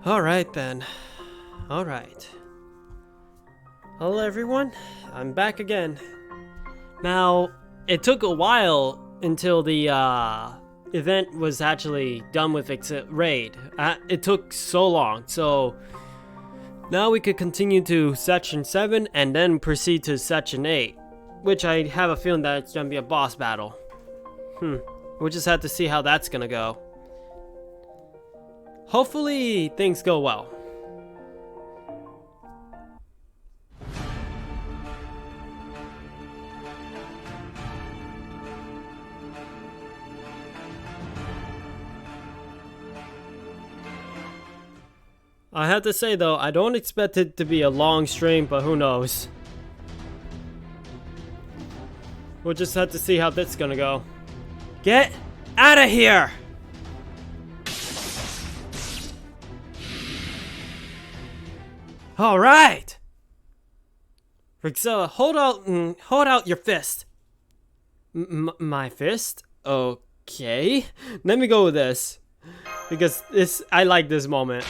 Alright then. Alright. Hello everyone, I'm back again. Now, it took a while until the event was actually done with its raid. It took so long, so now we could continue to Section 7 and then proceed to Section 8, which I have a feeling that it's going to be a boss battle. We'll just have to see how that's going to go. Hopefully, things go well. I have to say though, I don't expect it to be a long stream, but who knows. We'll just have to see how this is gonna go. Get out of here! Alright! Rixella, hold out your fist. My fist? Okay. Let me go with this. Because I like this moment.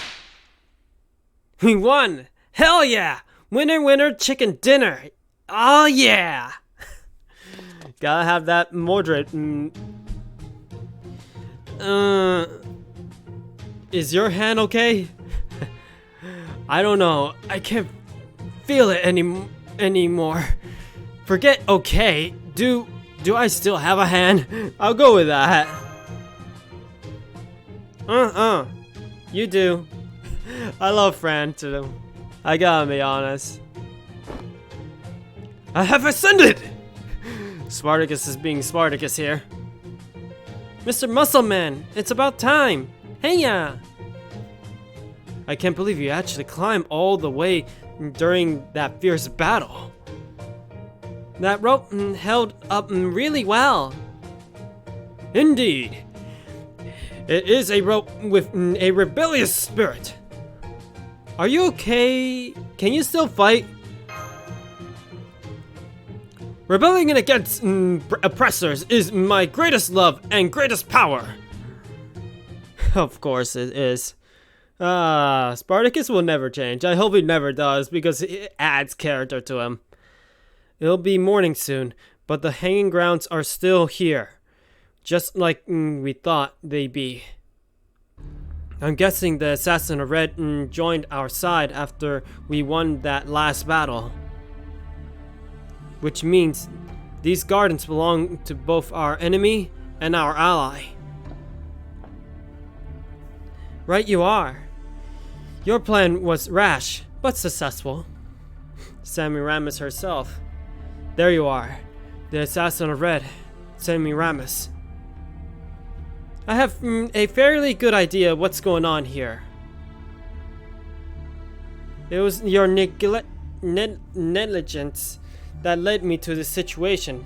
We won! Hell yeah! Winner, winner, chicken dinner! Oh yeah! Gotta have that Mordred. Is your hand okay? I don't know. I can't feel it anymore. Forget okay. Do I still have a hand? I'll go with that. You do. I love Fran too. I gotta be honest. I have ascended! Spartacus is being Spartacus here. Mr. Muscleman, it's about time. Hey ya! I can't believe you actually climbed all the way during that fierce battle. That rope held up really well. Indeed. It is a rope with a rebellious spirit. Are you okay? Can you still fight? Rebelling against oppressors is my greatest love and greatest power. Of course it is. Spartacus will never change. I hope he never does, because it adds character to him. It'll be morning soon, but the hanging grounds are still here. Just like we thought they'd be. I'm guessing the Assassin of Red joined our side after we won that last battle. Which means these gardens belong to both our enemy and our ally. Right you are. Your plan was rash, but successful. Semiramis herself. There you are. The assassin of Red, Semiramis. I have a fairly good idea what's going on here. It was your negligence that led me to this situation.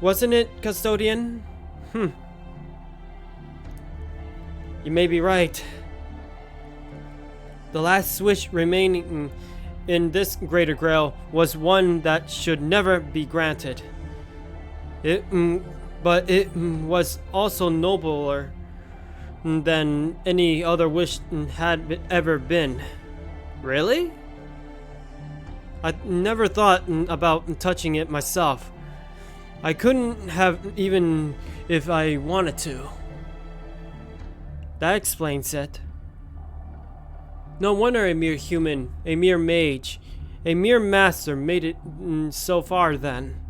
Wasn't it, Custodian? You may be right. The last wish remaining in this Greater Grail was one that should never be granted. But it was also nobler than any other wish had ever been. Really? I never thought about touching it myself. I couldn't have even if I wanted to. That explains it. No wonder a mere human, a mere mage, a mere master made it so far then.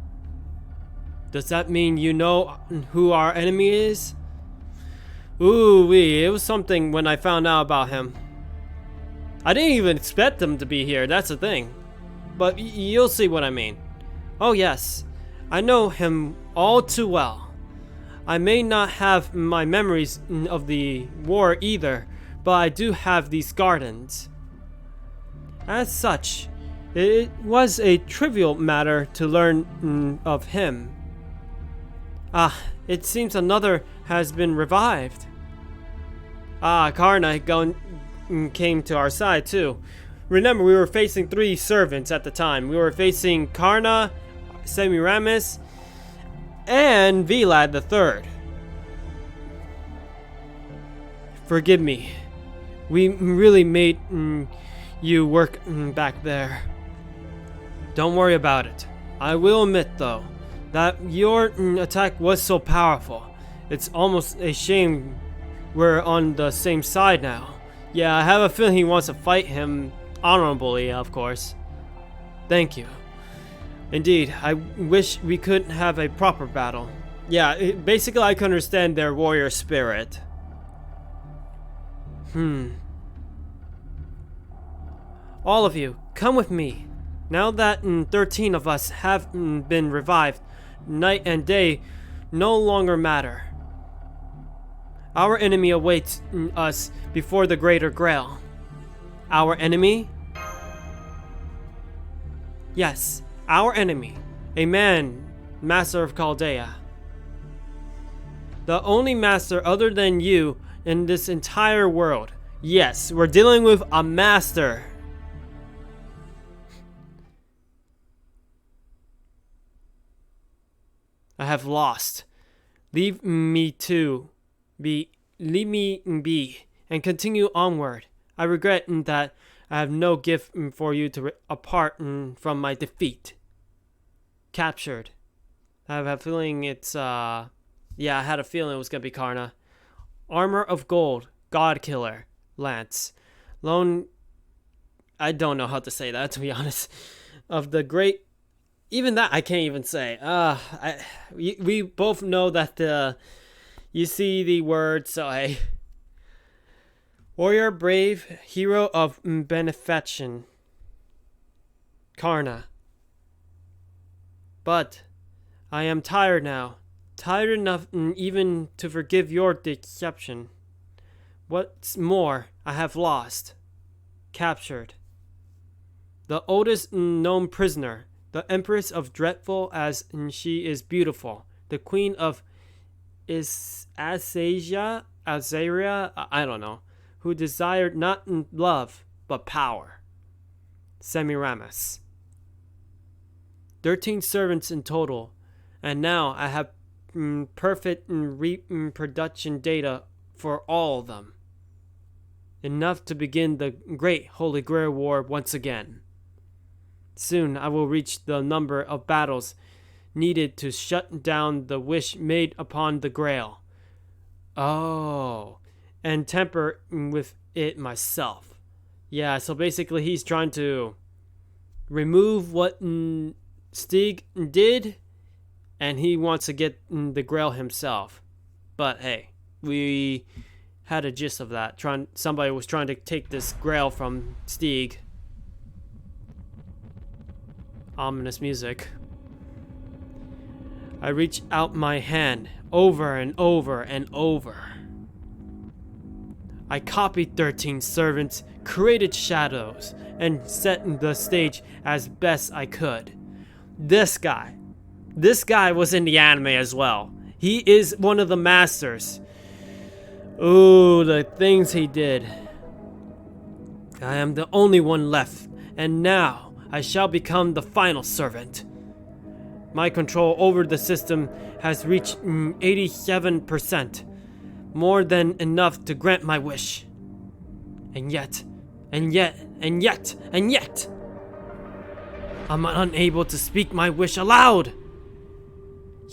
Does that mean you know who our enemy is? Ooh-wee, it was something when I found out about him. I didn't even expect him to be here, that's the thing. But you'll see what I mean. Oh yes, I know him all too well. I may not have my memories of the war either, but I do have these gardens. As such, it was a trivial matter to learn of him. It seems another has been revived. Karna came to our side too. Remember, we were facing 3 servants at the time. We were facing Karna, Semiramis, and Vlad the Third. Forgive me. We really made you work back there. Don't worry about it. I will admit, though, that your attack was so powerful. It's almost a shame we're on the same side now. Yeah, I have a feeling he wants to fight him honorably, of course. Thank you. Indeed, I wish we could have a proper battle. Yeah, basically I can understand their warrior spirit. All of you, come with me. Now that 13 of us have been revived, night and day no longer matter. Our enemy awaits us before the Greater Grail. Our enemy? Yes, our enemy. A man, Master of Chaldea. The only master other than you in this entire world. Yes, we're dealing with a master. I have lost. Leave me be and continue onward. I regret that I have no gift for you to apart from my defeat. Captured. I have a feeling it's yeah, I had a feeling it was gonna be Karna. Armor of gold, God Killer, Lance. Lone, I don't know how to say that, to be honest. Of the great, even that I can't even say. We both know that you see the word, so hey. Warrior, brave, hero of benefaction. Karna. But I am tired now. Tired enough even to forgive your deception. What's more, I have lost. Captured. The oldest known prisoner. The Empress of Dreadful as she is beautiful. The Queen of Azaria, I don't know. Who desired not love, but power. Semiramis. 13 servants in total, and now I have perfect reproduction data for all of them. Enough to begin the Great Holy Grail War once again. Soon I will reach the number of battles needed to shut down the wish made upon the Grail. Oh, and temper with it myself. Yeah, so basically he's trying to remove what Stig did, and he wants to get the Grail himself. But hey, we had a gist of that. Somebody was trying to take this Grail from Stig. Ominous music. I reach out my hand over and over and over. I copied 13 servants, created shadows, and set the stage as best I could. This guy was in the anime as well. He is one of the masters. Ooh, the things he did. I am the only one left, and now I shall become the final servant. My control over the system has reached 87%, more than enough to grant my wish. And yet, I'm unable to speak my wish aloud.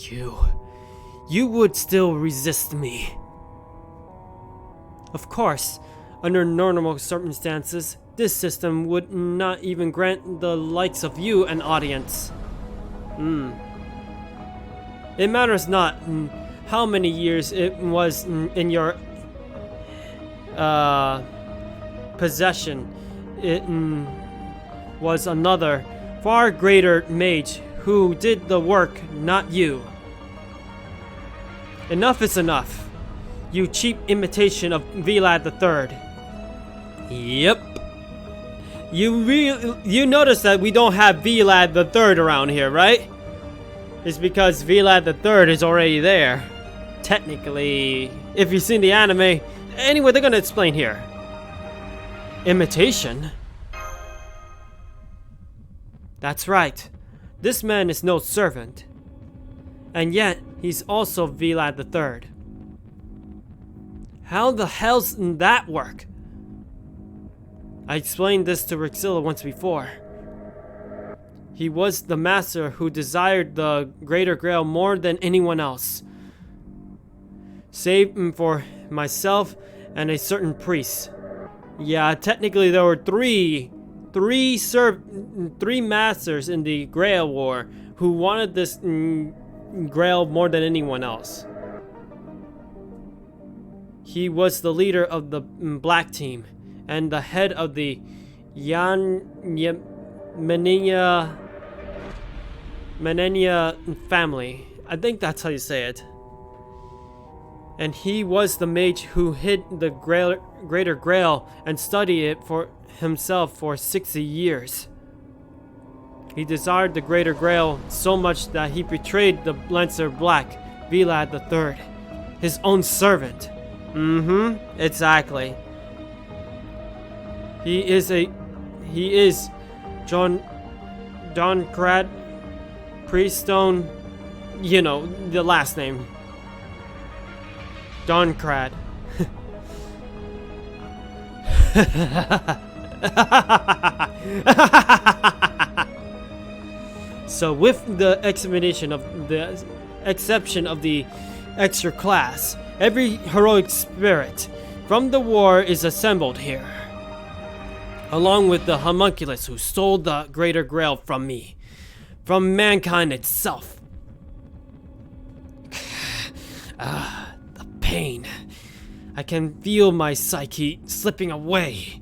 You would still resist me. Of course, under normal circumstances, this system would not even grant the likes of you an audience. It matters not how many years it was in your possession. It was another, far greater mage who did the work, not you. Enough is enough, you cheap imitation of Vlad III. Yep. You notice that we don't have Vlad III around here, right? It's because Vlad III is already there. Technically, if you've seen the anime. Anyway, they're gonna explain here. Imitation? That's right. This man is no servant. And yet, he's also Vlad III. How the hell's that work? I explained this to Rixilla once before. He was the master who desired the Greater Grail more than anyone else. Save for myself and a certain priest. Yeah, technically there were three masters in the Grail War who wanted this Grail more than anyone else. He was the leader of the black team and the head of the Yggdmillennia family. I think that's how you say it. And he was the mage who hid the Greater Grail and studied it for himself for 60 years. He desired the Greater Grail so much that he betrayed the Lancer Black, Vlad III, his own servant. Exactly. He is John Crad Prieststone, you know, the last name. Don Crad. So with the exception of the extra class, every heroic spirit from the war is assembled here, along with the homunculus who stole the Greater Grail from me, from mankind itself. The pain. I can feel my psyche slipping away.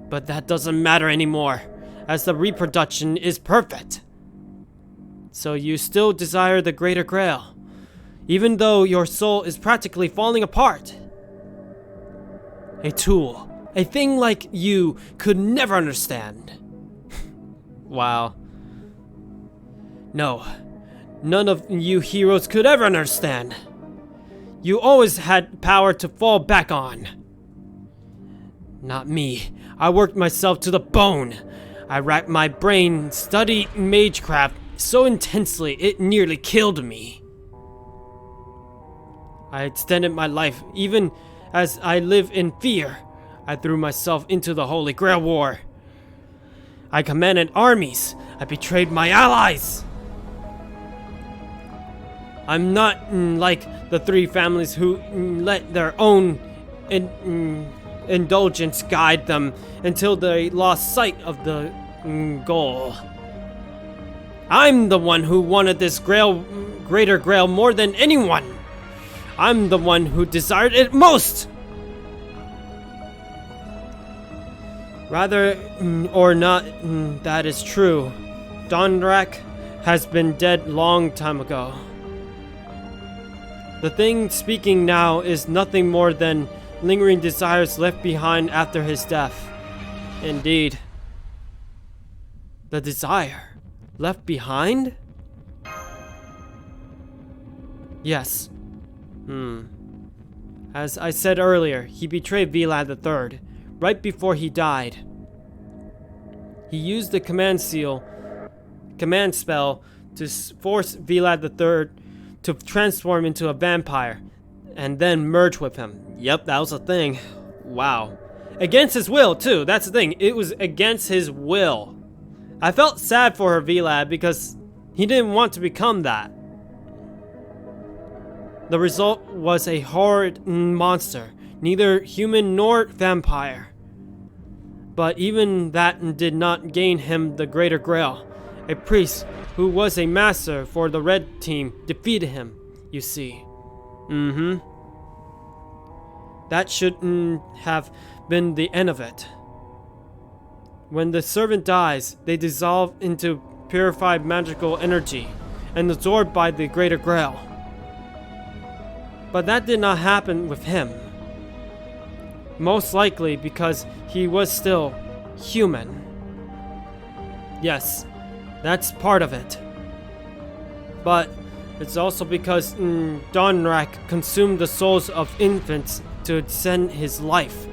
But that doesn't matter anymore, as the reproduction is perfect. So you still desire the Greater Grail, even though your soul is practically falling apart. A tool. A thing like you could never understand. Wow. No. None of you heroes could ever understand. You always had power to fall back on. Not me. I worked myself to the bone. I racked my brain, studied magecraft so intensely it nearly killed me. I extended my life even as I live in fear. I threw myself into the Holy Grail War. I commanded armies. I betrayed my allies. I'm not like the three families who let their own indulgence guide them until they lost sight of the goal. I'm the one who wanted this Greater Grail more than anyone. I'm the one who desired it most. Rather or not, that is true. Dondrak has been dead long time ago. The thing speaking now is nothing more than lingering desires left behind after his death. Indeed. The desire left behind? Yes. As I said earlier, he betrayed Vlad III right before he died. He used the command spell to force Vlad III to transform into a vampire and then merge with him. Yep, that was a thing. Wow. Against his will, too. That's the thing. It was against his will. I felt sad for her, Vlad, because he didn't want to become that. The result was a horrid monster, neither human nor vampire. But even that did not gain him the Greater Grail. A priest who was a master for the red team defeated him, you see. That shouldn't have been the end of it. When the servant dies, they dissolve into purified magical energy and absorbed by the Greater Grail. But that did not happen with him. Most likely because he was still human. Yes, that's part of it. But it's also because Donrak consumed the souls of infants to extend his life.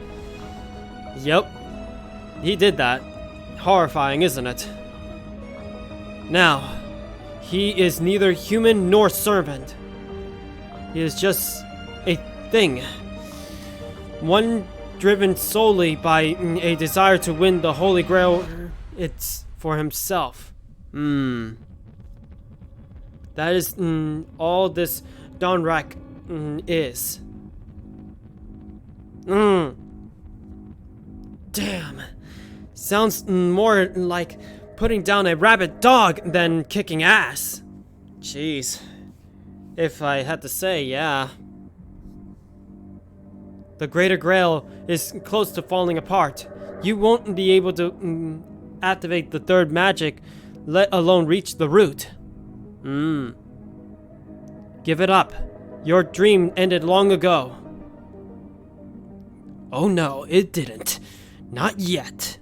Yep, he did that. Horrifying, isn't it? Now, he is neither human nor servant. He is just a thing. One driven solely by a desire to win the Holy Grail. It's for himself. That is all this Donrak is. Damn. Sounds more like putting down a rabid dog than kicking ass. Jeez. If I had to say, yeah. The Greater Grail is close to falling apart. You won't be able to activate the third magic, let alone reach the root. Give it up. Your dream ended long ago. Oh no, it didn't. Not yet.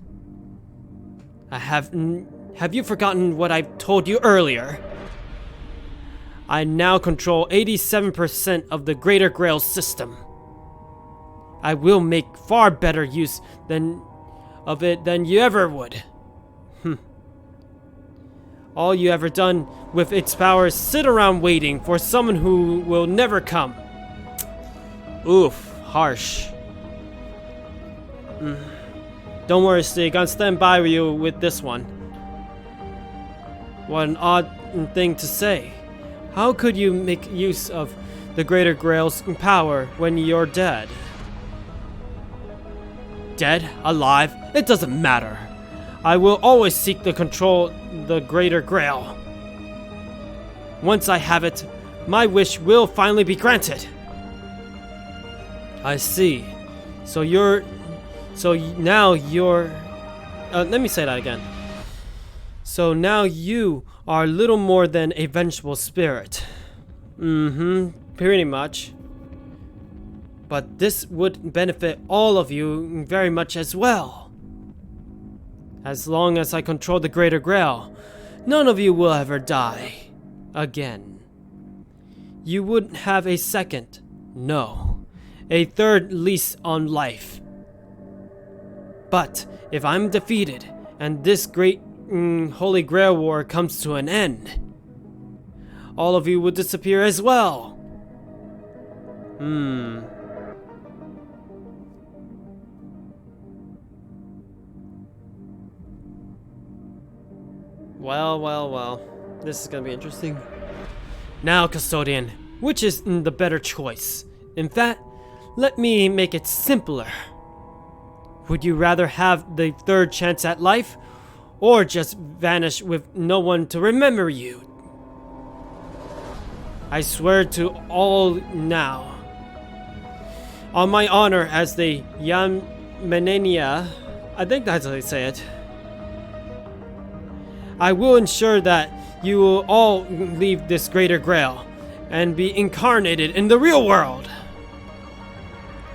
Have you forgotten what I told you earlier? I now control 87% of the Greater Grail system. I will make far better use of it than you ever would. All you ever done with its power is sit around waiting for someone who will never come. Oof, harsh. Don't worry, Stig, I'll stand by you with this one. What an odd thing to say. How could you make use of the Greater Grail's power when you're dead? Dead? Alive? It doesn't matter. I will always seek to control the Greater Grail. Once I have it, my wish will finally be granted. I see. Let me say that again. So now you are little more than a vengeful spirit. Pretty much. But this would benefit all of you very much as well. As long as I control the Greater Grail, none of you will ever die again. You wouldn't have a second, no, a third lease on life. But if I'm defeated and this great Holy Grail War comes to an end, all of you will disappear as well. Well. This is gonna be interesting. Now, Custodian, which is the better choice? In fact, let me make it simpler. Would you rather have the third chance at life, or just vanish with no one to remember you? I swear to all now, on my honor as the Yggdmillennia, I think that's how they say it, I will ensure that you will all leave this greater grail and be incarnated in the real world.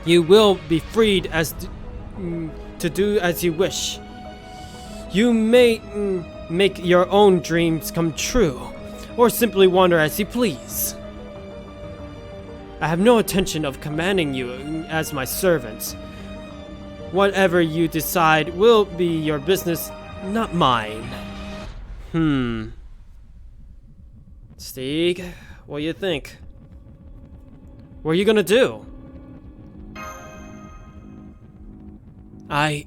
You will be freed to do as you wish. You may make your own dreams come true, or simply wander as you please. I have no intention of commanding you as my servants. Whatever you decide will be your business, not mine. Stig, what do you think? What are you gonna do? I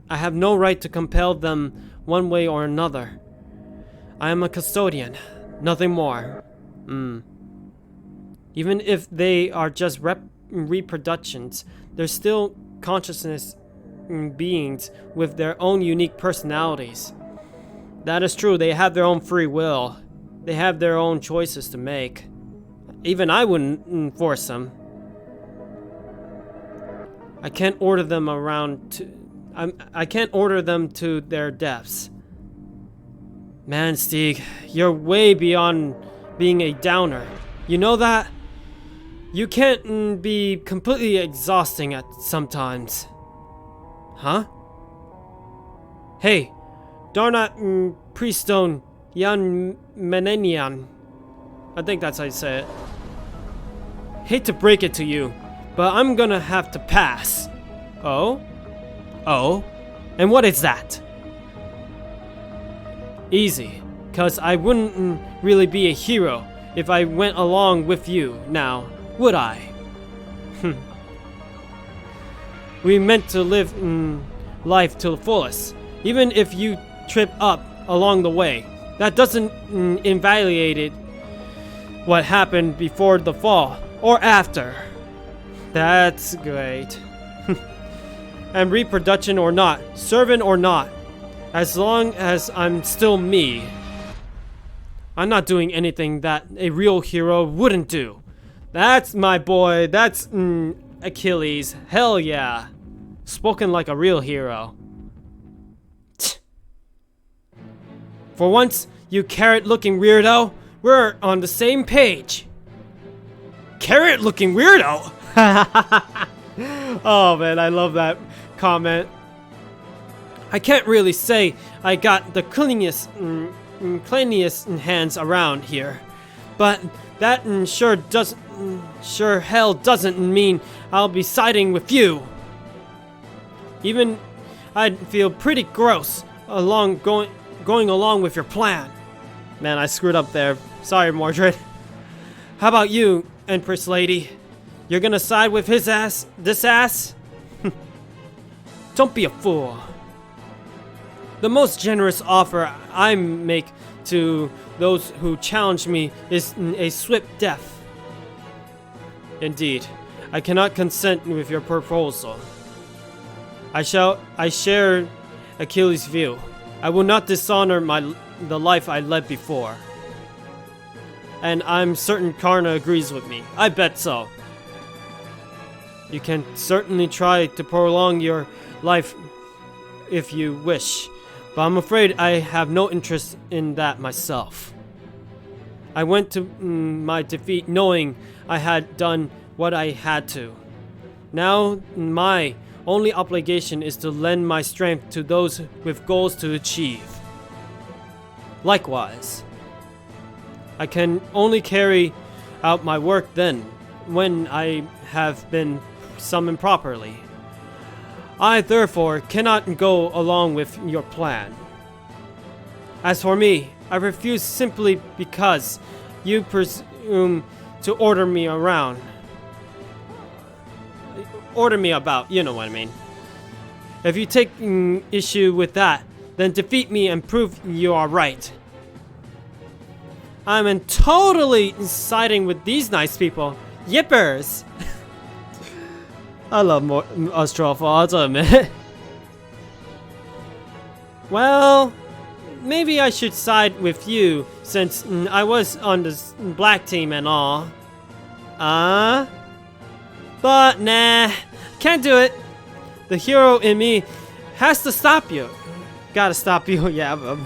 have no right to compel them one way or another. I am a custodian, nothing more. Even if they are just reproductions, they're still consciousness beings with their own unique personalities. That is true, they have their own free will. They have their own choices to make. Even I wouldn't force them. I can't order them I can't order them to their deaths. Man, Stig, you're way beyond being a downer. You know that? You can't be completely exhausting at sometimes. Huh? Hey, Darnat Priestone Yggdmillennia. I think that's how you say it. Hate to break it to you, but I'm gonna have to pass. Oh? Oh? And what is that? Easy, cause I wouldn't really be a hero if I went along with you now, would I? We meant to live life to the fullest, even if you trip up along the way. That doesn't invalidate what happened before the fall or after. That's great. And reproduction or not, servant or not, as long as I'm still me, I'm not doing anything that a real hero wouldn't do. That's my boy. That's Achilles. Hell yeah. Spoken like a real hero. For once, you carrot-looking weirdo, we're on the same page. Carrot-looking weirdo? Oh man, I love that comment. I can't really say I got the cleanest hands around here, but that sure hell doesn't mean I'll be siding with you. Even I'd feel pretty gross going along with your plan. Man, I screwed up there. Sorry, Mordred. How about you, Empress Lady? You're gonna side with his ass? This ass? Don't be a fool. The most generous offer I make to those who challenge me is a swift death. Indeed, I cannot consent with your proposal. I share Achilles' view. I will not dishonor the life I led before. And I'm certain Karna agrees with me. I bet so. You can certainly try to prolong your life if you wish, but I'm afraid I have no interest in that myself. I went to my defeat knowing I had done what I had to. Now my only obligation is to lend my strength to those with goals to achieve. Likewise, I can only carry out my work then, when I have been summoned properly. I therefore cannot go along with your plan. As for me, I refuse simply because you presume to order me around. Order me about, you know what I mean. If you take issue with that, then defeat me and prove you are right. I'm totally siding with these nice people. Yippers! I love Australfall, I'll admit. Well, maybe I should side with you since I was on the black team and all. But nah, can't do it. The hero in me has to stop you. Gotta stop you, yeah.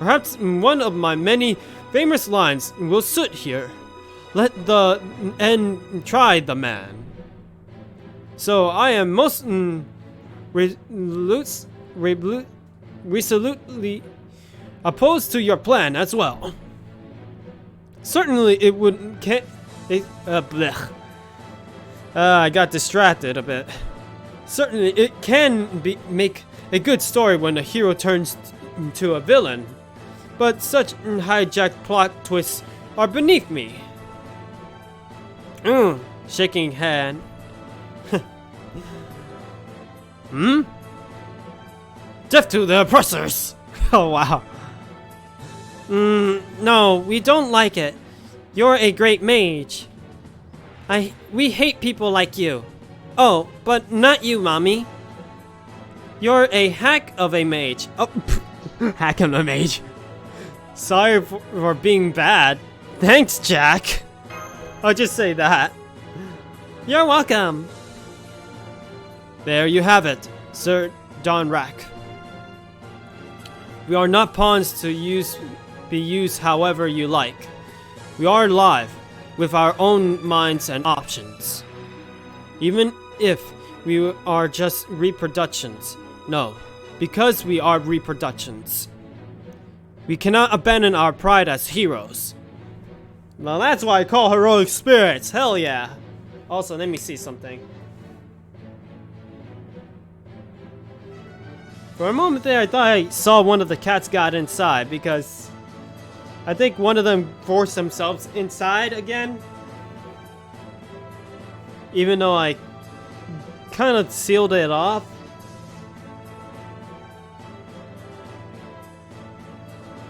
Perhaps one of my many famous lines will suit here. Let the end try the man. So I am most resolutely opposed to your plan as well. Certainly it would I got distracted a bit. Certainly it can make a good story when a hero turns into a villain, but such hijacked plot twists are beneath me. Shaking hand. Death to the oppressors! Oh wow. No, we don't like it. You're a great mage. We hate people like you. Oh, but not you, Mommy. You're a hack of a mage. Oh, hack of a mage. Sorry for being bad. Thanks, Jack. I'll just say that. You're welcome. There you have it, Sir Donrak. We are not pawns to be used however you like. We are live, with our own minds and options. Even if we are just reproductions. No, because we are reproductions. We cannot abandon our pride as heroes. Well, that's why I call heroic spirits. Hell yeah. Also, let me see something. For a moment there, I thought I saw one of the cats got inside because I think one of them forced themselves inside again. Even though I kind of sealed it off.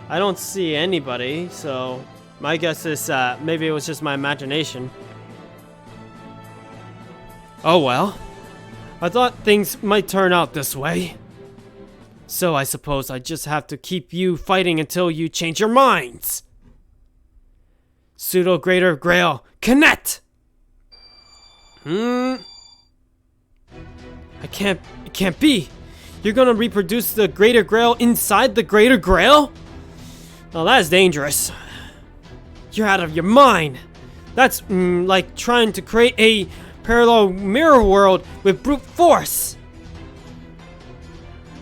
I don't see anybody, so my guess is maybe it was just my imagination. Oh well. I thought things might turn out this way. So I suppose I just have to keep you fighting until you change your minds. Pseudo Greater Grail, connect! It can't be. You're gonna reproduce the Greater Grail inside the Greater Grail? Well, that's dangerous. You're out of your mind. That's like trying to create a parallel mirror world with brute force.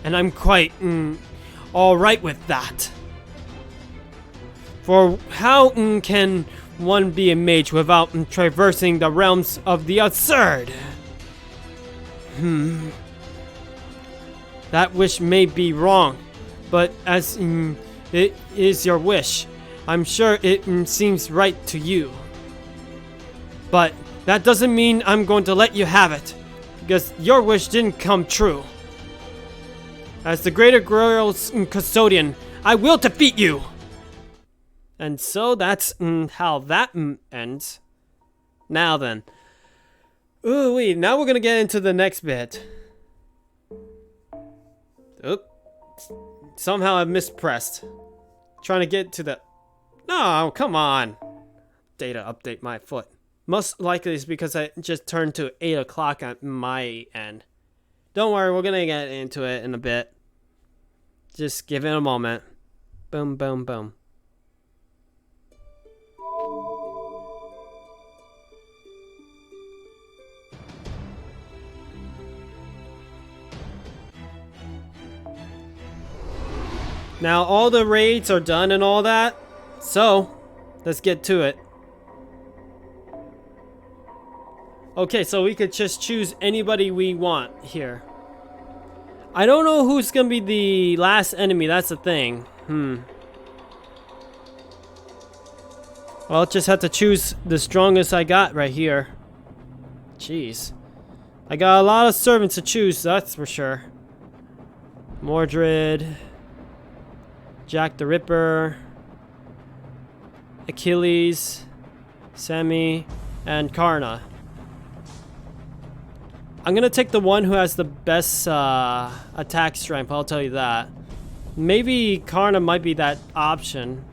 And I'm quite alright with that. For how can one be a mage without traversing the realms of the absurd? That wish may be wrong, but as it is your wish, I'm sure it seems right to you. But that doesn't mean I'm going to let you have it, because your wish didn't come true. As the Greater Grail's custodian, I will defeat you! And so that's how that ends. Now then. Ooh wee, now we're gonna get into the next bit. Oop. Somehow I mispressed. Trying to get to the... No, come on! Data update my foot. Most likely it's because I just turned to 8 o'clock at my end. Don't worry, we're gonna get into it in a bit. Just give it a moment. Boom, boom, boom. Now all the raids are done and all that, so let's get to it. Okay, so we could just choose anybody we want here. I don't know who's gonna be the last enemy, that's the thing. Well, I'll just have to choose the strongest I got right here. Jeez. I got a lot of servants to choose, that's for sure. Mordred, Jack the Ripper, Achilles, Sammy, and Karna. I'm gonna take the one who has the best attack strength, I'll tell you that. Maybe Karna might be that option.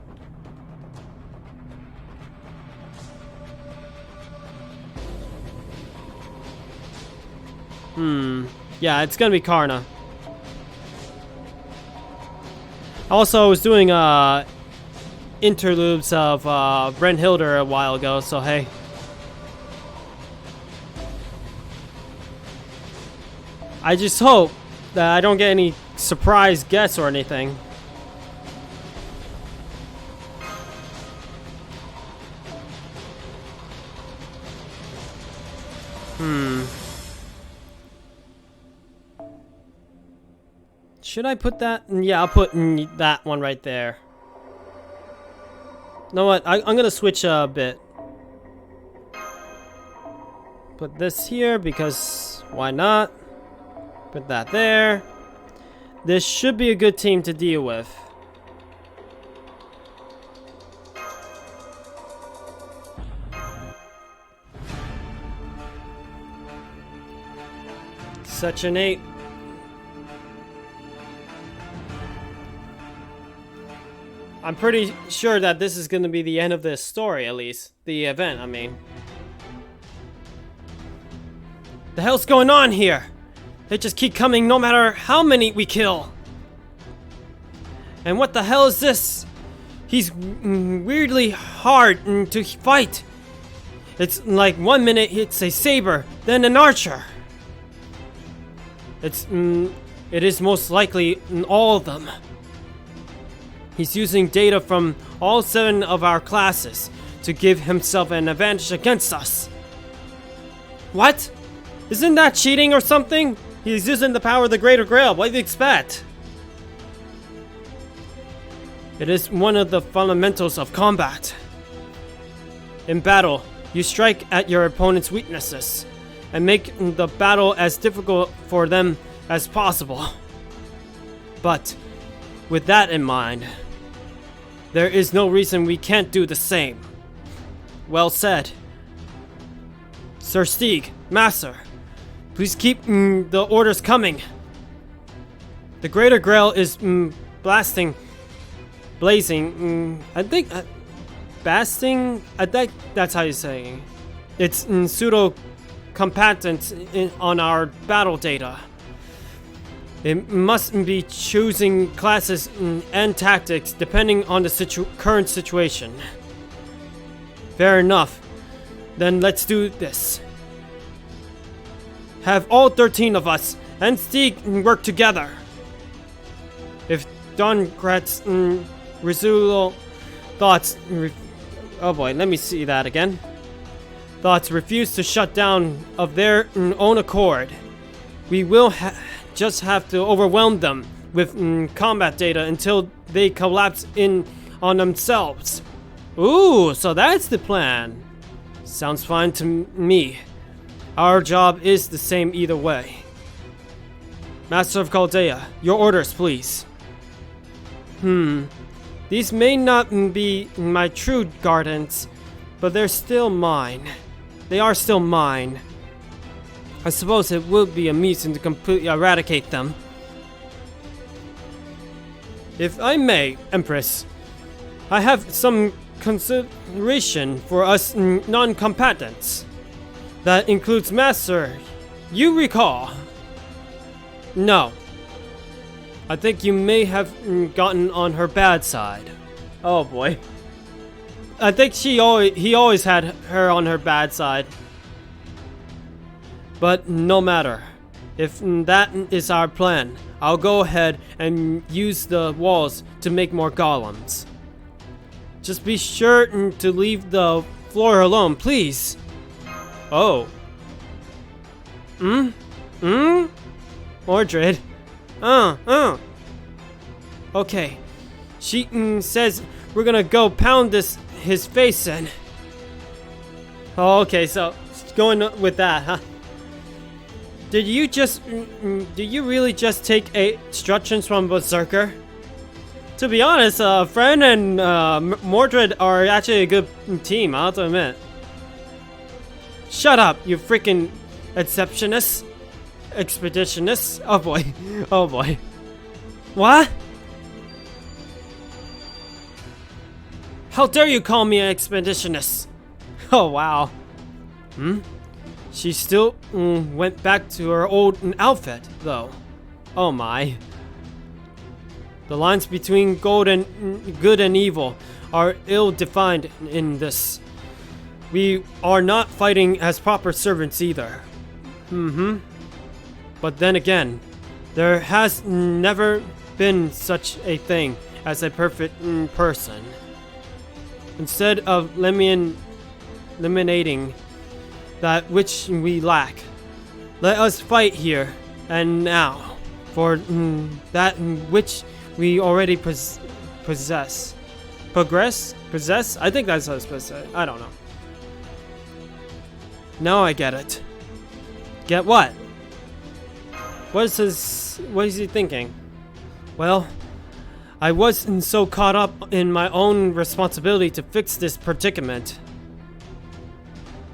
Yeah, it's gonna be Karna. Also, I was doing interludes of Brennhilder a while ago, so hey. I just hope that I don't get any surprise guests or anything. Should I put that? Yeah, I'll put that one right there. You know what? I'm gonna switch a bit. Put this here because why not? Put that there. This should be a good team to deal with. Section 8. I'm pretty sure that this is going to be the end of this story, at least. The event, I mean. The hell's going on here? They just keep coming no matter how many we kill. And what the hell is this? He's weirdly hard to fight. It's like 1 minute it's a saber, then an archer. It is most likely all of them. He's using data from all 7 of our classes to give himself an advantage against us. What? Isn't that cheating or something? He's using the power of the Greater Grail. What do you expect? It is one of the fundamentals of combat. In battle, you strike at your opponent's weaknesses and make the battle as difficult for them as possible. But with that in mind, there is no reason we can't do the same. Well said. Sir Stieg, Master, please keep the orders coming. The Greater Grail is blazing. I think basting. I think that's how you say it. It's pseudo competent on our battle data. It must be choosing classes and tactics depending on the current situation. Fair enough. Then let's do this. Have all 13 of us and Stieg work together. If Dongrat's residual thoughts... oh boy, let me see that again. Thoughts refuse to shut down of their own accord. We will just have to overwhelm them with combat data until they collapse in on themselves. Ooh, so that's the plan. Sounds fine to me. Our job is the same either way. Master of Chaldea, your orders, please. These may not be my true guardians, but they're still mine. They are still mine. I suppose it would be amusing to completely eradicate them. If I may, Empress, I have some consideration for us non-combatants. That includes Master. You recall? No. I think you may have gotten on her bad side. Oh boy. I think he always had her on her bad side. But no matter. If that is our plan, I'll go ahead and use the walls to make more golems. Just be sure to leave the floor alone, please. Oh. Mordred. Okay. She says we're gonna go pound his face in. Oh, okay, so going with that, huh? Did you really just take instructions from Berserker? To be honest, Fren and Mordred are actually a good team, I'll have to admit. Shut up, you freaking expeditionists. Oh boy. Oh boy. What? How dare you call me an expeditionist? Oh wow. She still went back to her old outfit, though. Oh my. The lines between good and evil are ill-defined in this. We are not fighting as proper servants either. But then again, there has never been such a thing as a perfect person. Instead of eliminating that which we lack, let us fight here and now for that which we already possess. Possess? I think that's how it's supposed to say. I don't know. Now I get it. Get what? What is he thinking? Well, I wasn't so caught up in my own responsibility to fix this predicament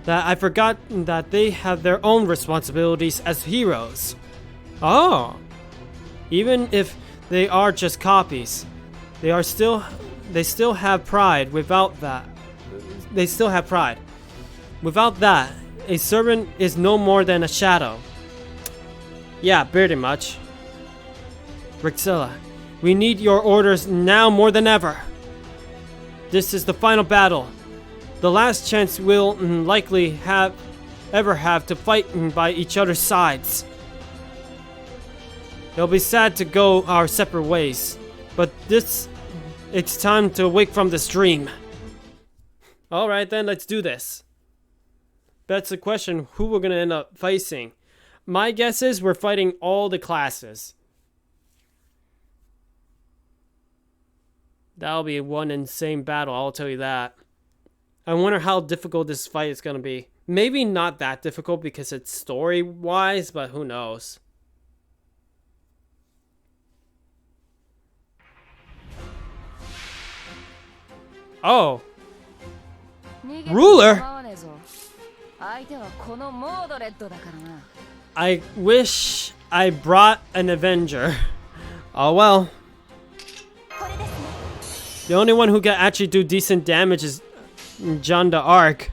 that I forgot that they have their own responsibilities as heroes. Oh. Even if they are just copies, they still have pride. Without that, a servant is no more than a shadow. Yeah, pretty much. Rixilla, we need your orders now more than ever. This is the final battle. The last chance we'll likely ever have to fight by each other's sides. It'll be sad to go our separate ways, but it's time to wake from this dream. Alright then, let's do this. That's the question, who we're gonna end up facing. My guess is we're fighting all the classes. That'll be one insane battle, I'll tell you that. I wonder how difficult this fight is gonna be. Maybe not that difficult because it's story-wise, but who knows. Oh. Ruler? I wish I brought an Avenger. Oh well. The only one who can actually do decent damage is John the Arc.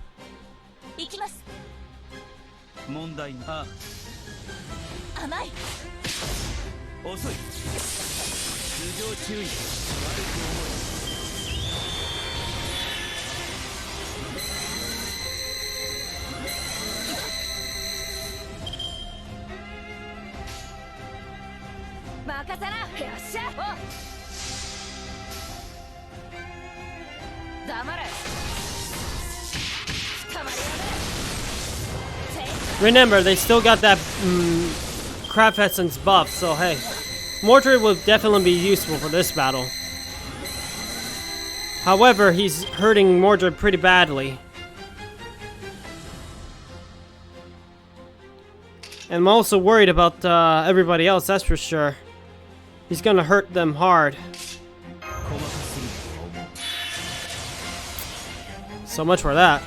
Remember, they still got that craft essence buff, so hey. Mordred will definitely be useful for this battle. However, he's hurting Mordred pretty badly. And I'm also worried about everybody else, that's for sure. He's gonna hurt them hard. So much for that.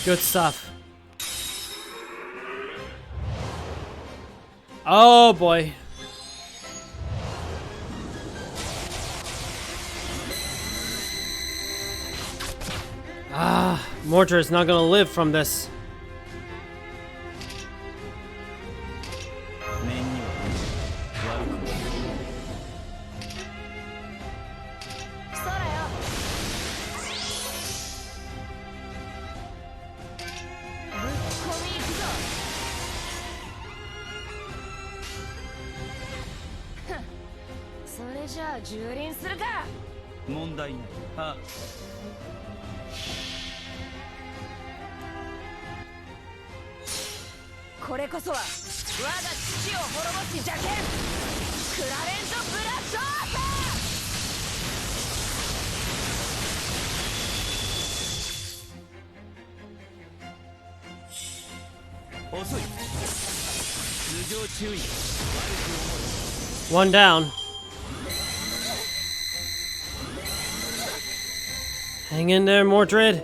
Good stuff. Oh boy. Mordred is not gonna live from this. One down. Hang in there, Mordred.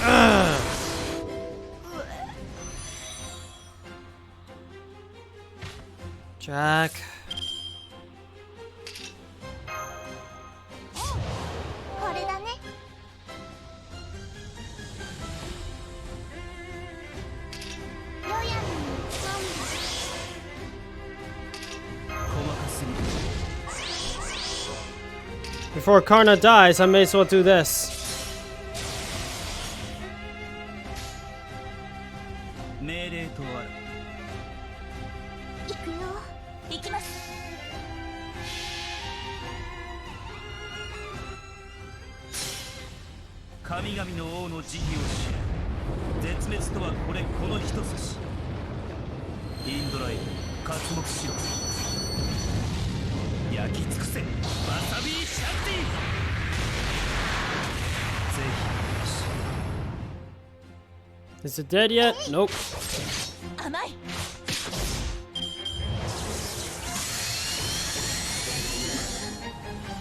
Ugh. Jack. Before Karna dies, I may as well do this. 命令とある。行くよ。行きます。神々の王の慈悲を知る。絶滅とはこの一筋。インドライブ、刮目しろ。焼き尽くせ、わさびシャクティ。ぜひ。 Is it dead yet? Nope. 甘い。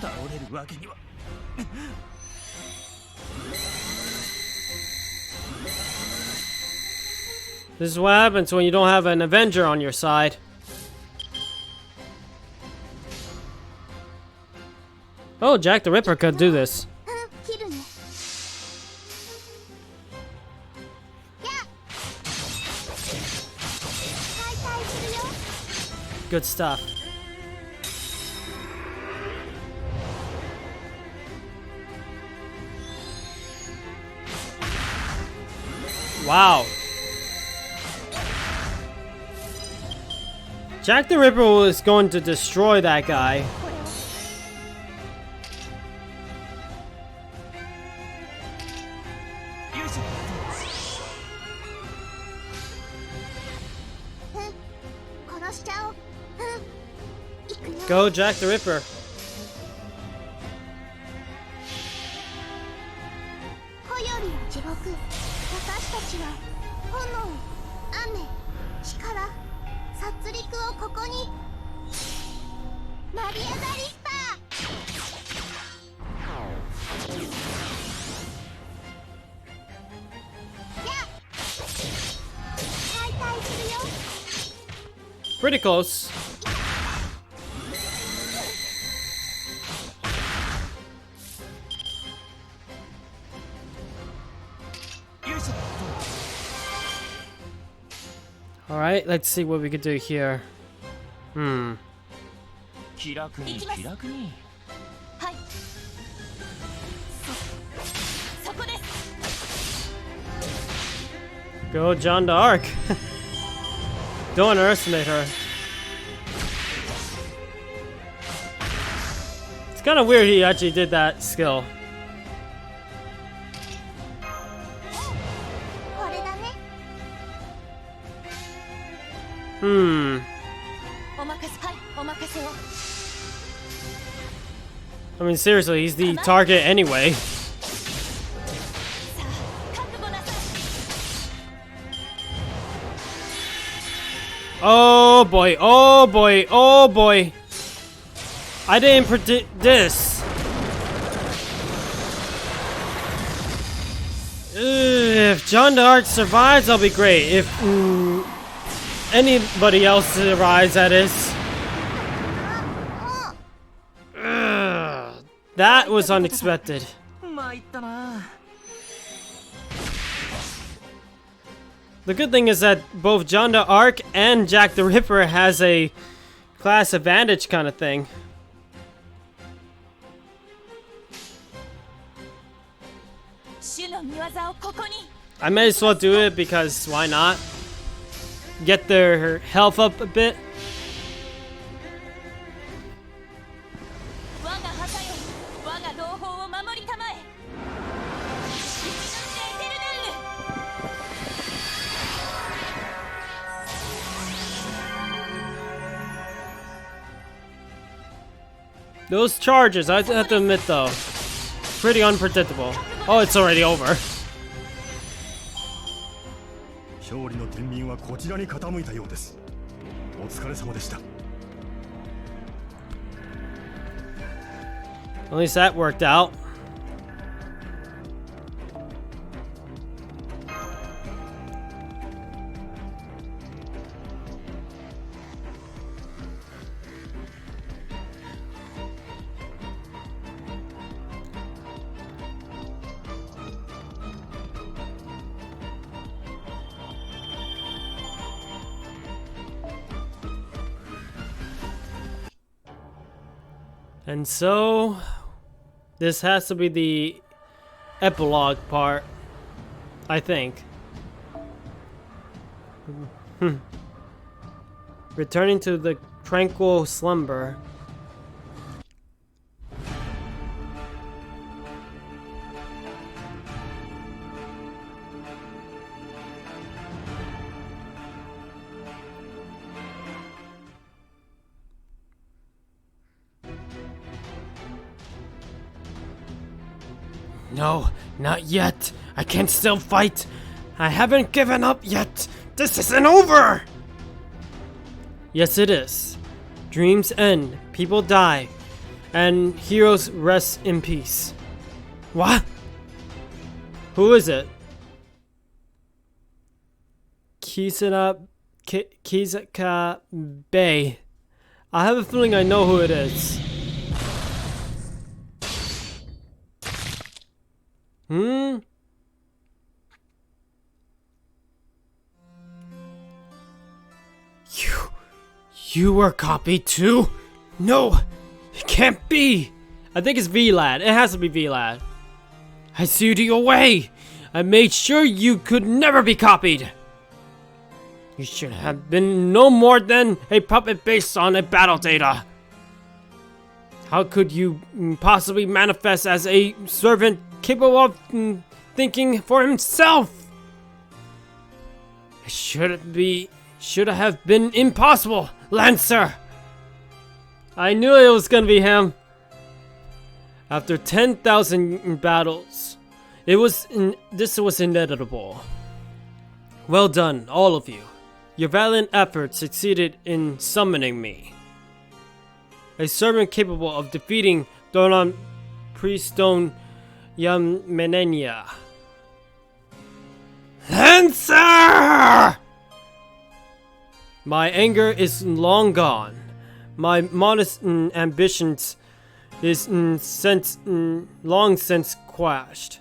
倒れるわけには。This is what happens when you don't have an Avenger on your side. Oh, Jack the Ripper could do this. 切るね。やっ。解体するよ。 Good stuff. Wow. Jack the Ripper is going to destroy that guy. よいしょ。殺しちゃおう。行くよ。 Go, Jack the Ripper. 火より地獄。私たちは炎、雨、力、殺戮をここに。マリア・ダリスター。やっ。解体するよ。 Pretty close. Alright, let's see what we could do here. 気楽に気楽に。はい。そこです。 Go, John d'Arc. Don't underestimate her. It's kind of weird he actually did that skill. これだね。お任せ、はい、お任せを。 I mean, seriously, he's the target anyway. さあ、覚悟なさい。 Oh boy, oh boy, oh boy. I didn't predict this. If John d'Arc survives, I'll be great. If anybody else survives, that is. That was unexpected. 参ったな。 The good thing is that both John d'Arc and Jack the Ripper has a class advantage kind of thing. 主の御業をここに。 I may as well do it because why not? Get their health up a bit. 我が旗よ、我が同胞を守りたまえ。一のエテルナル。 Those charges, I have to admit though, pretty unpredictable. Oh, it's already over. 勝利の天秤はこちらに傾いたようです。お疲れ様でした。 At least that worked out. And so This has to be the epilogue part, I think. Returning to the Tranquil Slumber. No, not yet. I can still fight. I haven't given up yet. This isn't over! Yes, it is. Dreams end, people die, and heroes rest in peace. What? Who is it? Kizaka Bay. I have a feeling I know who it is. You were copied too? No, it can't be. I think it's VLAD. It has to be VLAD. I sealed you away. I made sure you could never be copied. You should have been no more than a puppet based on a battle data. How could you possibly manifest as a servant capable of thinking for himself? It should have been impossible, Lancer. I knew it was gonna be him. After 10,000 battles, this was inevitable. Well done, all of you. Your valiant effort succeeded in summoning me. A servant capable of defeating Donan Priestone Yggdmillennia. Lancer! My anger is long gone. My modest ambitions is long since quashed.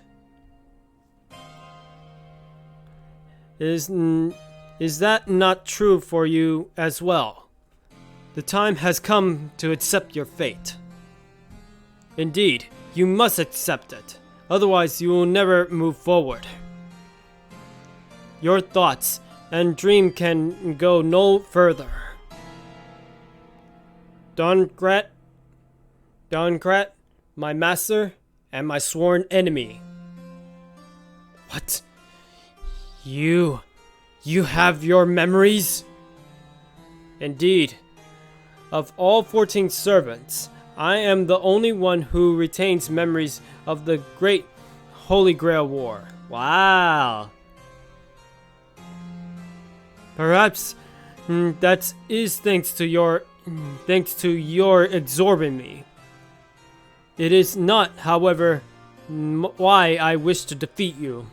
Is that not true for you as well? The time has come to accept your fate. Indeed, you must accept it. Otherwise, you will never move forward. Your thoughts and dream can go no further. Donkrat, my master and my sworn enemy. What? You have your memories? Indeed. Of all 14 servants, I am the only one who retains memories of the Great Holy Grail War. Wow. Perhaps that is thanks to your absorbing me. It is not, however, why I wish to defeat you.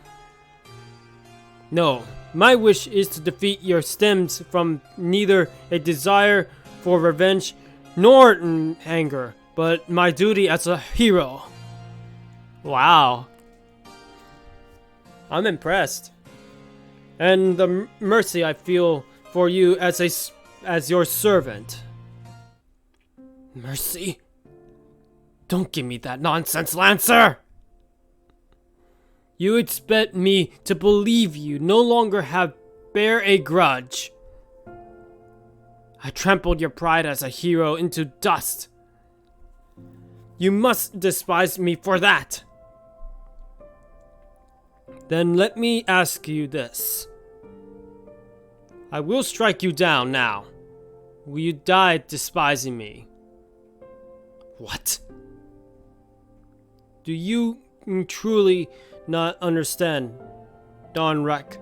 No, my wish is to defeat you stems from neither a desire for revenge nor anger, but my duty as a hero. Wow. I'm impressed. And the mercy I feel for you as your servant. Mercy? Don't give me that nonsense, Lancer! You expect me to believe you no longer bear a grudge. I trampled your pride as a hero into dust. You must despise me for that. Then let me ask you this. I will strike you down now. Will you die despising me? What? Do you truly not understand, Donrek?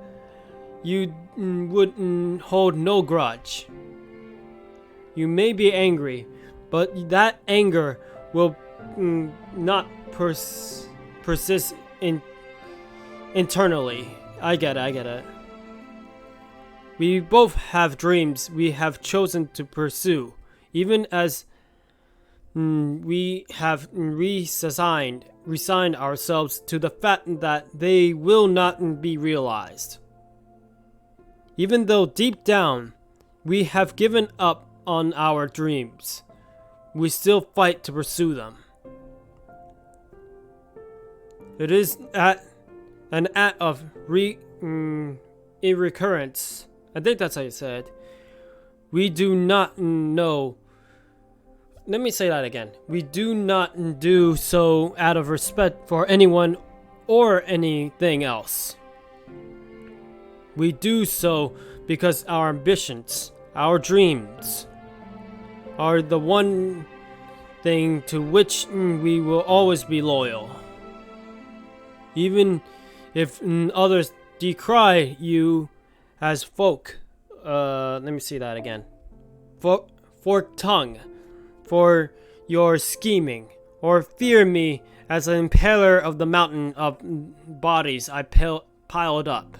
You would hold no grudge. You may be angry, but that anger will not persist internally. I get it. We both have dreams we have chosen to pursue, even as we have resigned ourselves to the fact that they will not be realized. Even though deep down we have given up on our dreams, we still fight to pursue them. It is an act of recurrence. I think that's how you said. We do not know. Let me say that again. We do not do so out of respect for anyone or anything else. We do so because our ambitions, our dreams, are the one thing to which we will always be loyal. Even if others decry you as folk. Let me see that again. Forked tongue for your scheming, or fear me as an impaler of the mountain of bodies I piled up.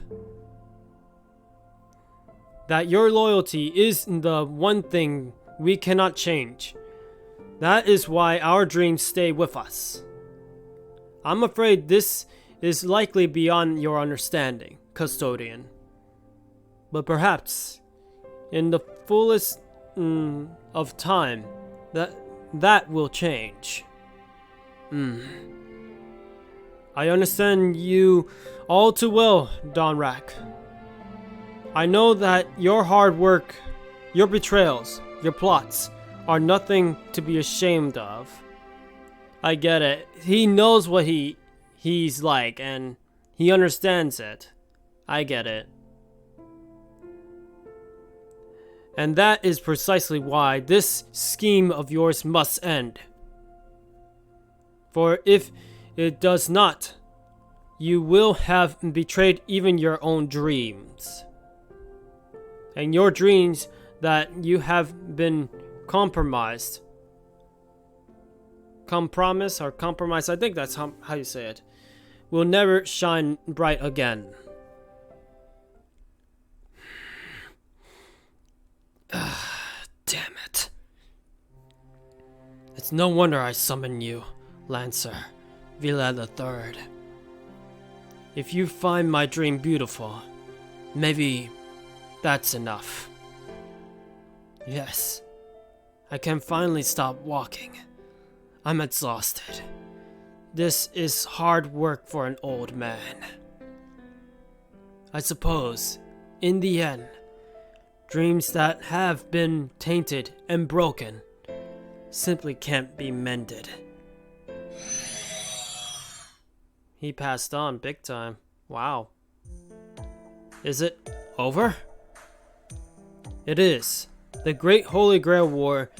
That your loyalty is the one thing we cannot change. That is why our dreams stay with us. I'm afraid this is likely beyond your understanding, custodian. But perhaps, in the fullest of time, that will change. I understand you all too well, Donrak. I know that your hard work, your betrayals, your plots are nothing to be ashamed of. I get it. He knows what he's like, and he understands it. I get it. And that is precisely why this scheme of yours must end. For if it does not, you will have betrayed even your own dreams. And your dreams that you have been compromised. Compromise or compromise, I think that's how you say it. Will never shine bright again. Damn it. It's no wonder I summon you, Lancer, Vila III. If you find my dream beautiful, maybe that's enough. Yes, I can finally stop walking. I'm exhausted. This is hard work for an old man. I suppose, in the end, dreams that have been tainted and broken simply can't be mended. He passed on big time. Wow. Is it over? It is. The Great Holy Grail War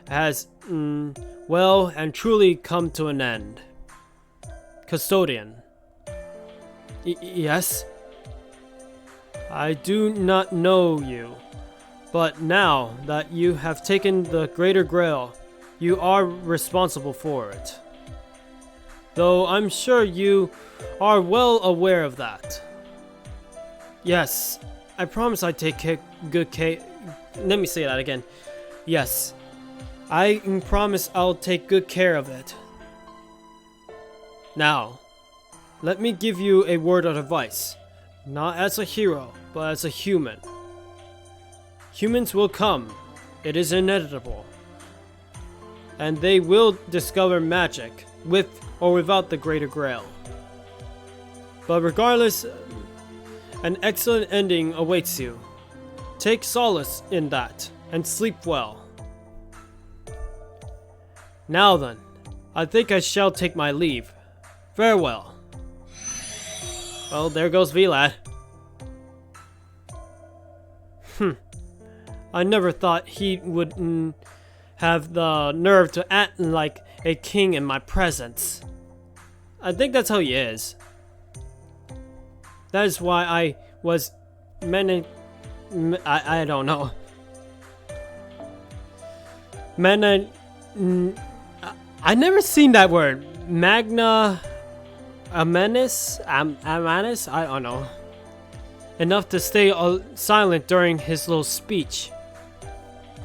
has, well and truly come to an end. Custodian. Yes? I do not know you, but now that you have taken the Greater Grail, you are responsible for it. Though I'm sure you are well aware of that. Yes, I promise I take good care. Let me say that again. Yes, I promise I'll take good care of it. Now, let me give you a word of advice. Not as a hero, but as a human. Humans will come. It is inevitable. And they will discover magic, with or without the Greater Grail. But regardless, an excellent ending awaits you. Take solace in that, and sleep well. Now then, I think I shall take my leave. Farewell. Well, there goes Vlad. I never thought he would have the nerve to act like a king in my presence. I think that's how he is. That is why I was I don't know. I never seen that word. Magna Amanis? Amanis? I don't know. Enough to stay silent during his little speech.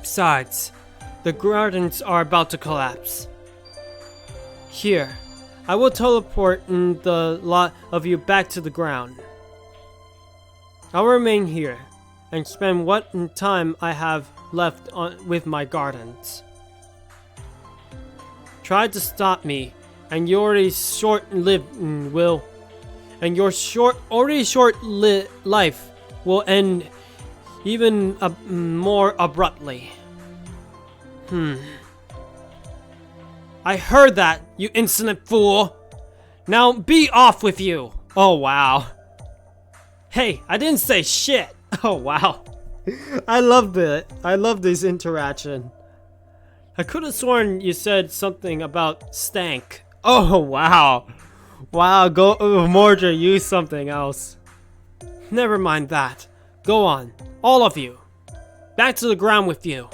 Besides, the gardens are about to collapse. Here, I will teleport the lot of you back to the ground. I'll remain here and spend what time I have left with my gardens. Try to stop me and your already short-lived life will end even more abruptly. I heard that, you insolent fool! Now be off with you! Oh wow. Hey, I didn't say shit! Oh wow. I love this interaction. I could have sworn you said something about stank. Oh wow. Wow, go Mordred used something else. Never mind that. Go on, all of you. Back to the ground with you.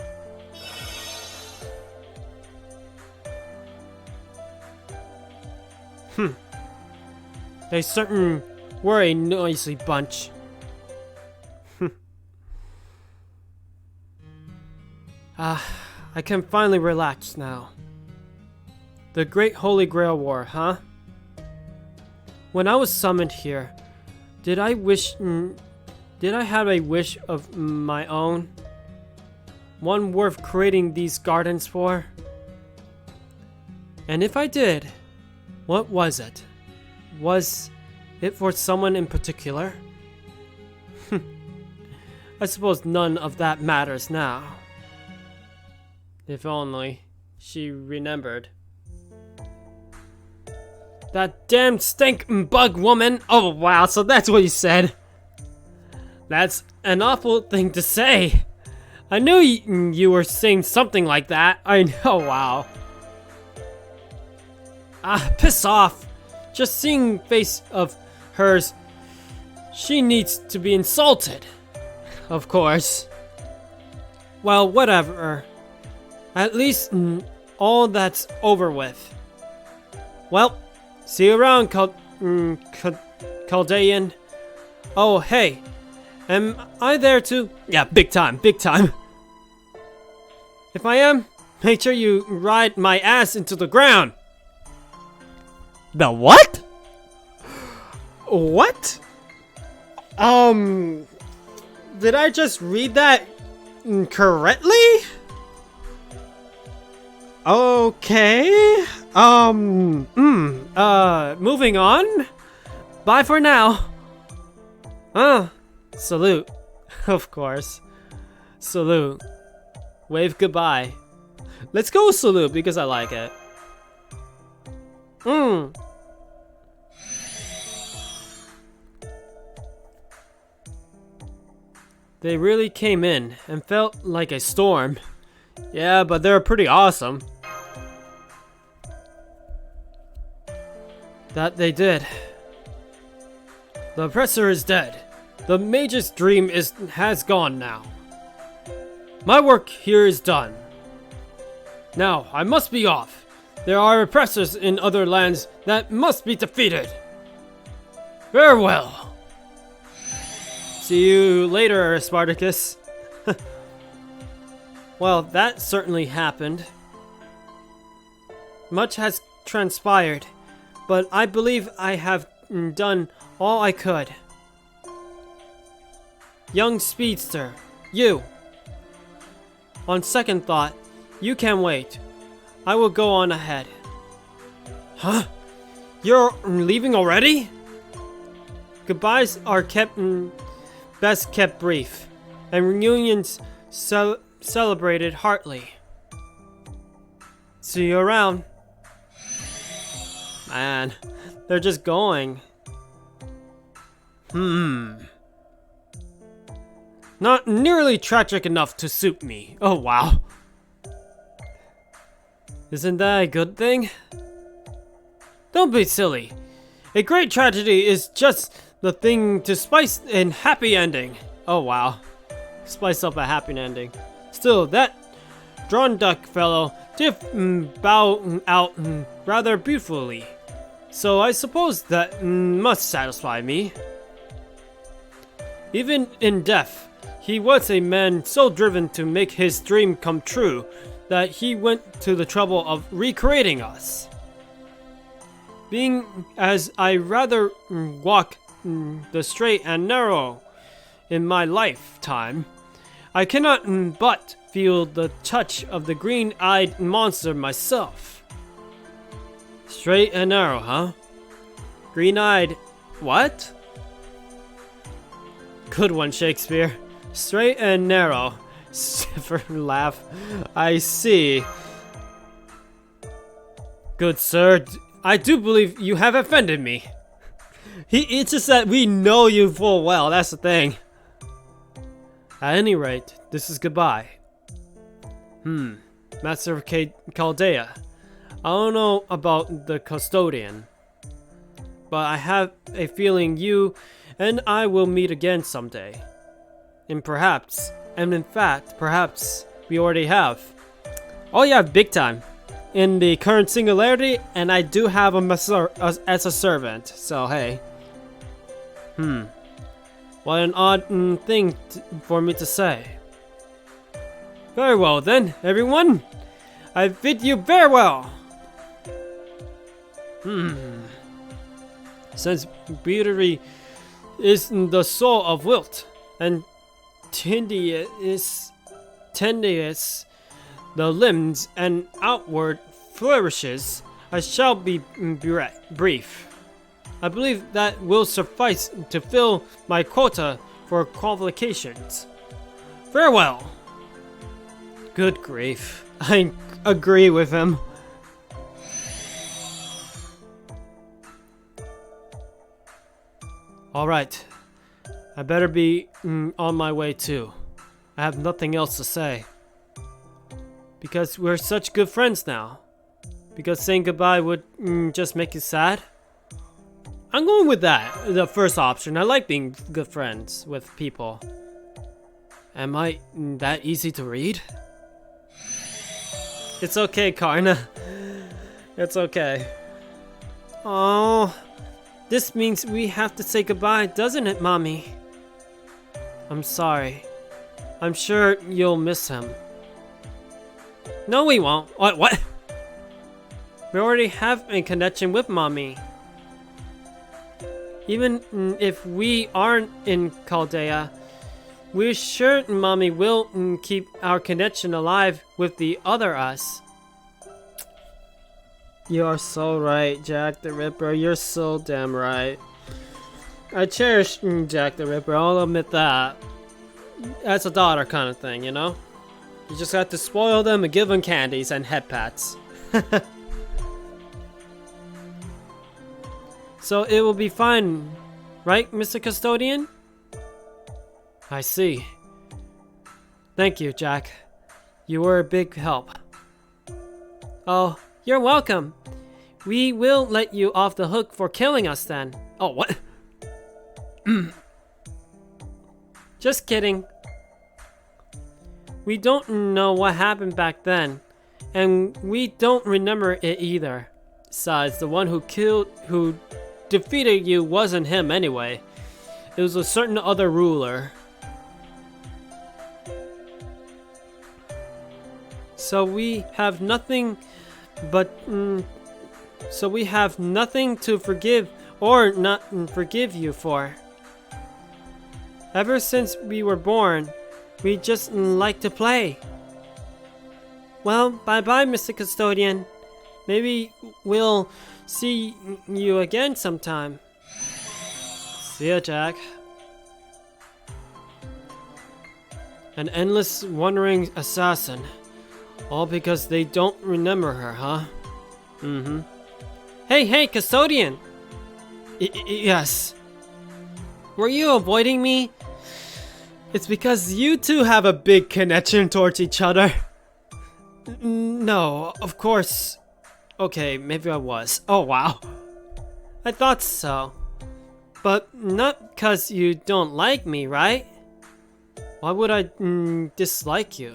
They certain were a noisy bunch. I can finally relax now. The Great Holy Grail War, huh? When I was summoned here, did I have a wish of my own? One worth creating these gardens for? And if I did, what was it? Was it for someone in particular? I suppose none of that matters now. If only she remembered. That damn stink bug woman! Oh wow, so that's what you said. That's an awful thing to say. I knew you were saying something like that. I know, wow. Piss off. Just seeing face of hers, she needs to be insulted. Of course. Well, whatever. At least all that's over with. Well, see you around, Chaldean. Oh, hey. Am I there too? Yeah, big time, big time. If I am, make sure you ride my ass into the ground. The what? What? Did I just read that correctly? Okay. Moving on. Bye for now. Salute. Of course. Salute. Wave goodbye. Let's go with salute because I like it. They really came in and felt like a storm. Yeah, but they're pretty awesome. That they did. The oppressor is dead. The mage's dream has gone now. My work here is done. Now, I must be off. There are oppressors in other lands that must be defeated. Farewell. See you later, Spartacus. Well, that certainly happened. Much has transpired, but I believe I have done all I could. Young speedster, you. On second thought, you can wait. I will go on ahead. Huh? You're leaving already? Goodbyes are best kept brief, and reunions celebrated heartily. See you around. Man, they're just going. Not nearly tragic enough to suit me. Oh wow. Isn't that a good thing? Don't be silly. A great tragedy is just the thing to spice a happy ending. Oh wow. Spice up a happy ending. Still, that drawn duck fellow did bow out rather beautifully. So I suppose that must satisfy me. Even in death, he was a man so driven to make his dream come true that he went to the trouble of recreating us. Being as I rather walk the straight and narrow in my lifetime, I cannot but feel the touch of the green-eyed monster myself. Straight and narrow, huh? Green-eyed. What? Good one, Shakespeare. Straight and narrow. Stiffer laugh. I see. Good sir, I do believe you have offended me. It's just that we know you full well, that's the thing. At any rate, this is goodbye. Master of Chaldea. I don't know about the custodian, but I have a feeling you and I will meet again someday. And in fact, perhaps we already have. Oh yeah, big time. In the current singularity, and I do have him as a servant, so hey. What an odd thing for me to say. Very well then, everyone. I bid you farewell. Since beauty is the soul of wilt, and tedious the limbs and outward flourishes, I shall be brief. I believe that will suffice to fill my quota for qualifications. Farewell. Good grief. I agree with him. Alright. I better be on my way too. I have nothing else to say. Because we're such good friends now. Because saying goodbye would just make you sad. I'm going with that, the first option. I like being good friends with people. Am I that easy to read? It's okay, Karna. It's okay. Oh, this means we have to say goodbye, doesn't it, Mommy? I'm sorry. I'm sure you'll miss him. No, we won't. What? We already have a connection with Mommy. Even if we aren't in Chaldea, we're sure Mommy will keep our connection alive with the other us. You are so right, Jack the Ripper. You're so damn right. I cherish Jack the Ripper, I'll admit that. As a daughter kind of thing, you know? You just have to spoil them and give them candies and head pats. So it will be fine, right, Mr. Custodian? I see. Thank you, Jack. You were a big help. Oh, you're welcome. We will let you off the hook for killing us then. Oh, what? Just kidding. We don't know what happened back then, and we don't remember it either. Besides, the one who defeated you wasn't him anyway. It was a certain other ruler. So we have nothing to forgive or not forgive you for. Ever since we were born, we just like to play. Well, bye-bye, Mr. Custodian. Maybe we'll see you again sometime. See ya, Jack. An endless wandering assassin. All because they don't remember her, huh? Hey, Custodian! Yes. Were you avoiding me? It's because you two have a big connection towards each other. No, of course. Okay, maybe I was. Oh, wow. I thought so. But not because you don't like me, right? Why would I dislike you?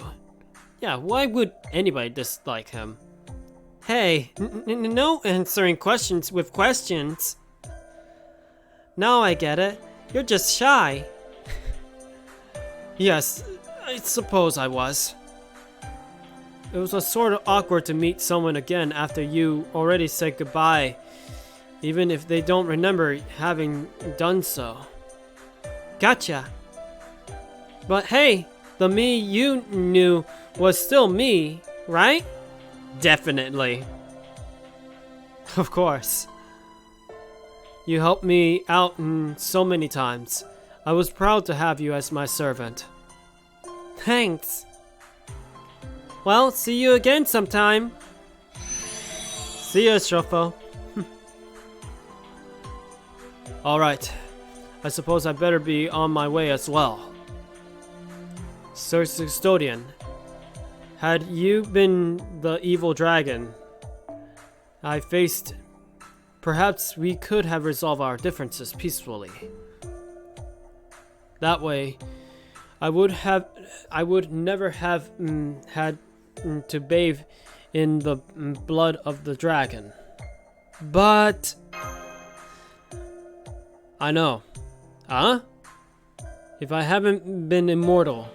Yeah, why would anybody dislike him? Hey, no answering questions with questions. Now I get it. You're just shy. Yes, I suppose I was. It was a sort of awkward to meet someone again after you already said goodbye, even if they don't remember having done so. Gotcha. But hey, the me you knew was still me, right? Definitely. Of course. You helped me out so many times. I was proud to have you as my servant. Thanks. Well, see you again sometime. See ya, Shofo. Alright. I suppose I better be on my way as well. Sir Custodian, had you been the evil dragon I faced, perhaps we could have resolved our differences peacefully. That way, I would never have had to bathe in the blood of the dragon. But I know. Huh? If I haven't been immortal,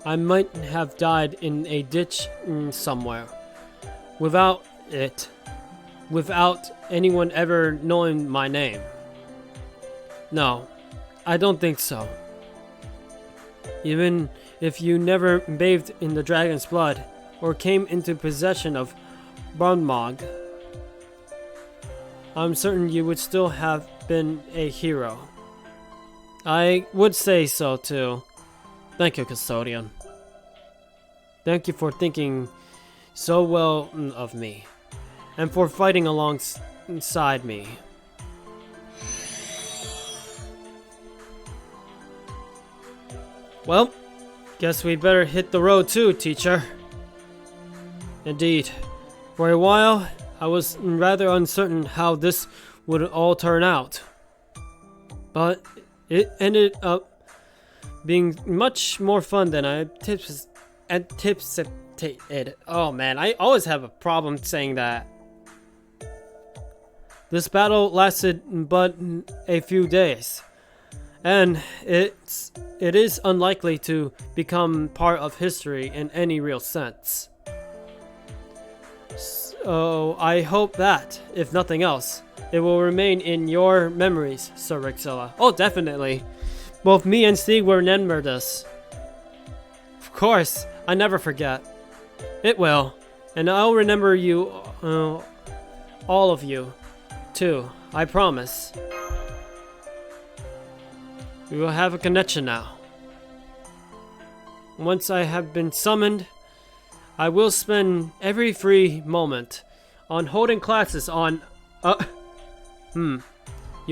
I might have died in a ditch somewhere. Without anyone ever knowing my name. No, I don't think so. Even if you never bathed in the dragon's blood, or came into possession of Brunmog, I'm certain you would still have been a hero. I would say so too. Thank you, Custodian. Thank you for thinking so well of me, and for fighting alongside me. Well, guess we better hit the road too, teacher. Indeed. For a while, I was rather uncertain how this would all turn out. But it ended up being much more fun than I anticipated. Oh man, I always have a problem saying that. This battle lasted but a few days, and it is unlikely to become part of history in any real sense. So I hope that, if nothing else, it will remain in your memories, Sir Rixella. Oh, definitely. Both me and Steve will remember this. Of course, I never forget. It will. And I'll remember you, all of you, too. I promise. We will have a connection now. Once I have been summoned, I will spend every free moment on holding classes on... You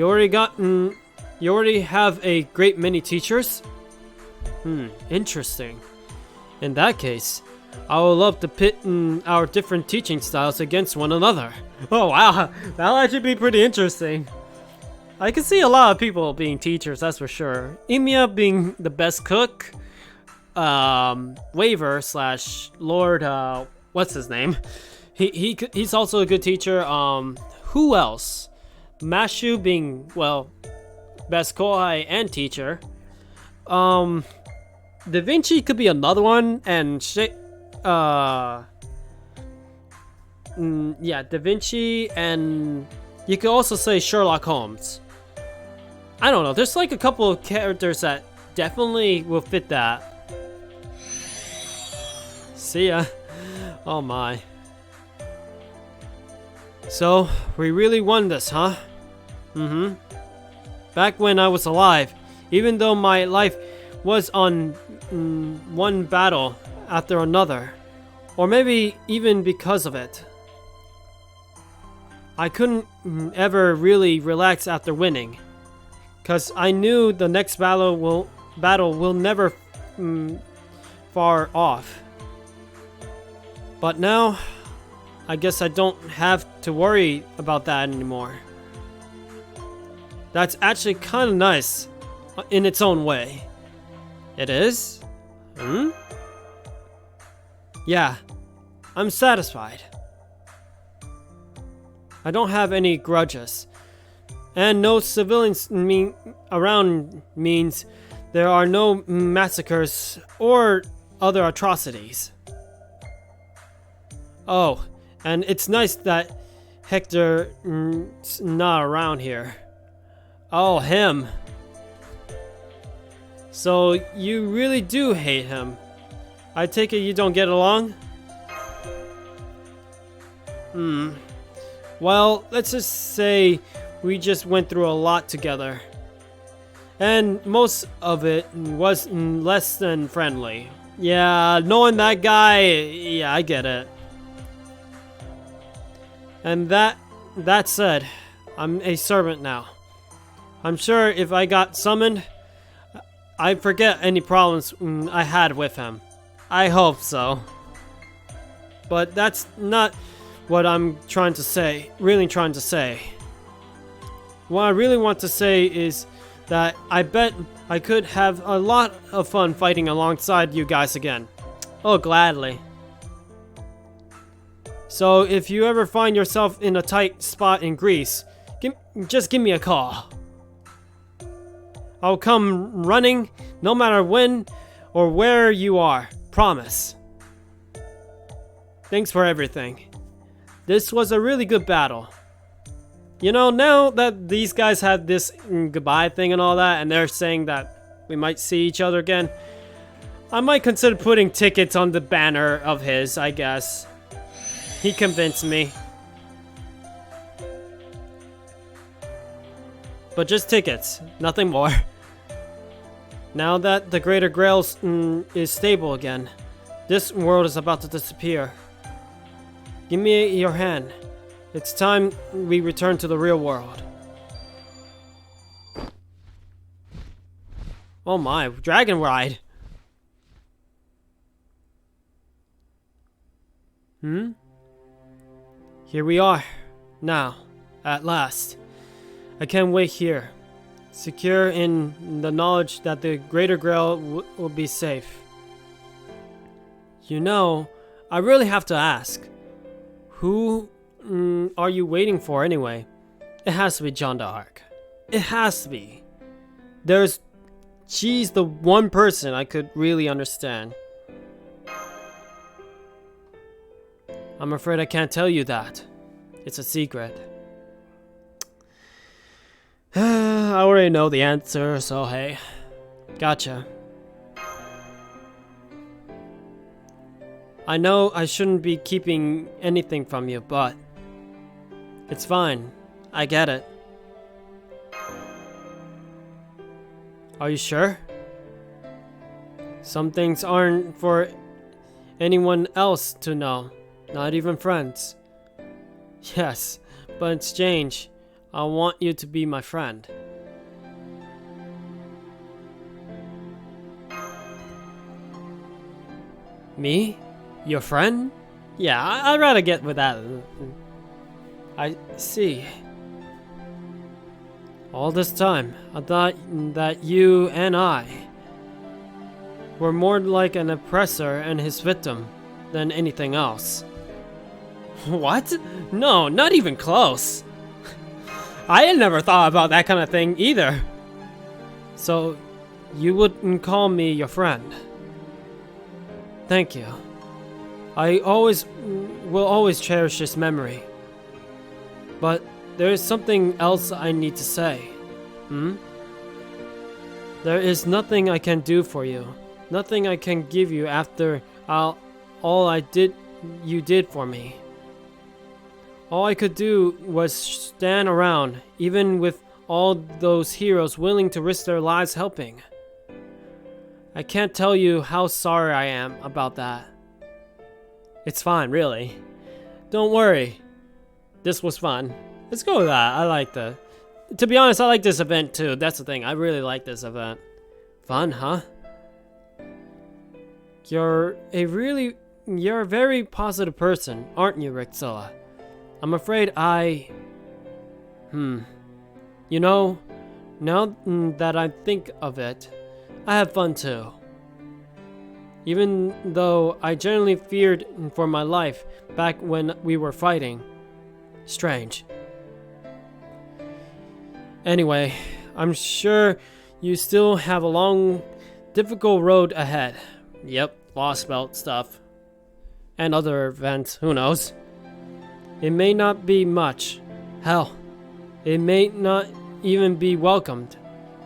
already have a great many teachers? Interesting. In that case, I would love to pit our different teaching styles against one another. Oh wow, that'll actually be pretty interesting. I can see a lot of people being teachers, that's for sure. Emiya being the best cook. Waver / Lord, what's his name? He's also a good teacher. Who else? Mashu being, well, best kohai and teacher. Da Vinci could be another one, and yeah, Da Vinci, and you could also say Sherlock Holmes. I don't know, there's like a couple of characters that definitely will fit that. See ya. Oh my. So, we really won this, huh? Back when I was alive, even though my life was on one battle after another, or maybe even because of it, I couldn't ever really relax after winning, cause I knew the next battle will never far off. But now, I guess I don't have to worry about that anymore. That's actually kind of nice in its own way. It is? Yeah, I'm satisfied. I don't have any grudges. And no civilians around means there are no massacres or other atrocities. Oh, and it's nice that Hector's not around here. Oh, him. So you really do hate him. I take it you don't get along? Well, let's just say we just went through a lot together. And most of it was less than friendly. Yeah, knowing that guy, yeah, I get it. And that said, I'm a servant now. I'm sure if I got summoned, I'd forget any problems I had with him. I hope so. But that's not what I'm trying to say, really trying to say. What I really want to say is that I bet I could have a lot of fun fighting alongside you guys again. Oh, gladly. So if you ever find yourself in a tight spot in Greece, just give me a call. I'll come running no matter when or where you are. Promise. Thanks for everything. This was a really good battle. You know, now that these guys had this goodbye thing and all that, and they're saying that we might see each other again, I might consider putting tickets on the banner of his, I guess. He convinced me. But just tickets, nothing more. Now that the Greater Grail is stable again, this world is about to disappear. Give me your hand. It's time we return to the real world. Oh my, dragon ride. Here we are. Now, at last. I can't wait here. Secure in the knowledge that the Greater Grail will be safe. You know, I really have to ask. Who are you waiting for anyway? It has to be Jeanne d'Arc. It has to be. She's the one person I could really understand. I'm afraid I can't tell you that. It's a secret. I already know the answer, so hey. Gotcha. I know I shouldn't be keeping anything from you, but it's fine. I get it. Are you sure? Some things aren't for anyone else to know, not even friends. Yes, but in exchange, I want you to be my friend. Me? Your friend? Yeah, I'd rather get with that. I see. All this time, I thought that you and I were more like an oppressor and his victim than anything else. What? No, not even close. I had never thought about that kind of thing either. So, you wouldn't call me your friend. Thank you. I will always cherish this memory. But there is something else I need to say. There is nothing I can do for you. Nothing I can give you after all you did for me. All I could do was stand around, even with all those heroes willing to risk their lives helping. I can't tell you how sorry I am about that. It's fine, really. Don't worry. This was fun. Let's go with that. I like that. To be honest, I like this event too. That's the thing. I really like this event. Fun, huh? You're a very positive person, aren't you, Rixilla? I'm afraid You know, now that I think of it, I have fun too. Even though I generally feared for my life back when we were fighting. Strange. Anyway, I'm sure you still have a long, difficult road ahead. Yep, lost belt stuff. And other events, who knows? It may not be much. Hell, it may not even be welcomed.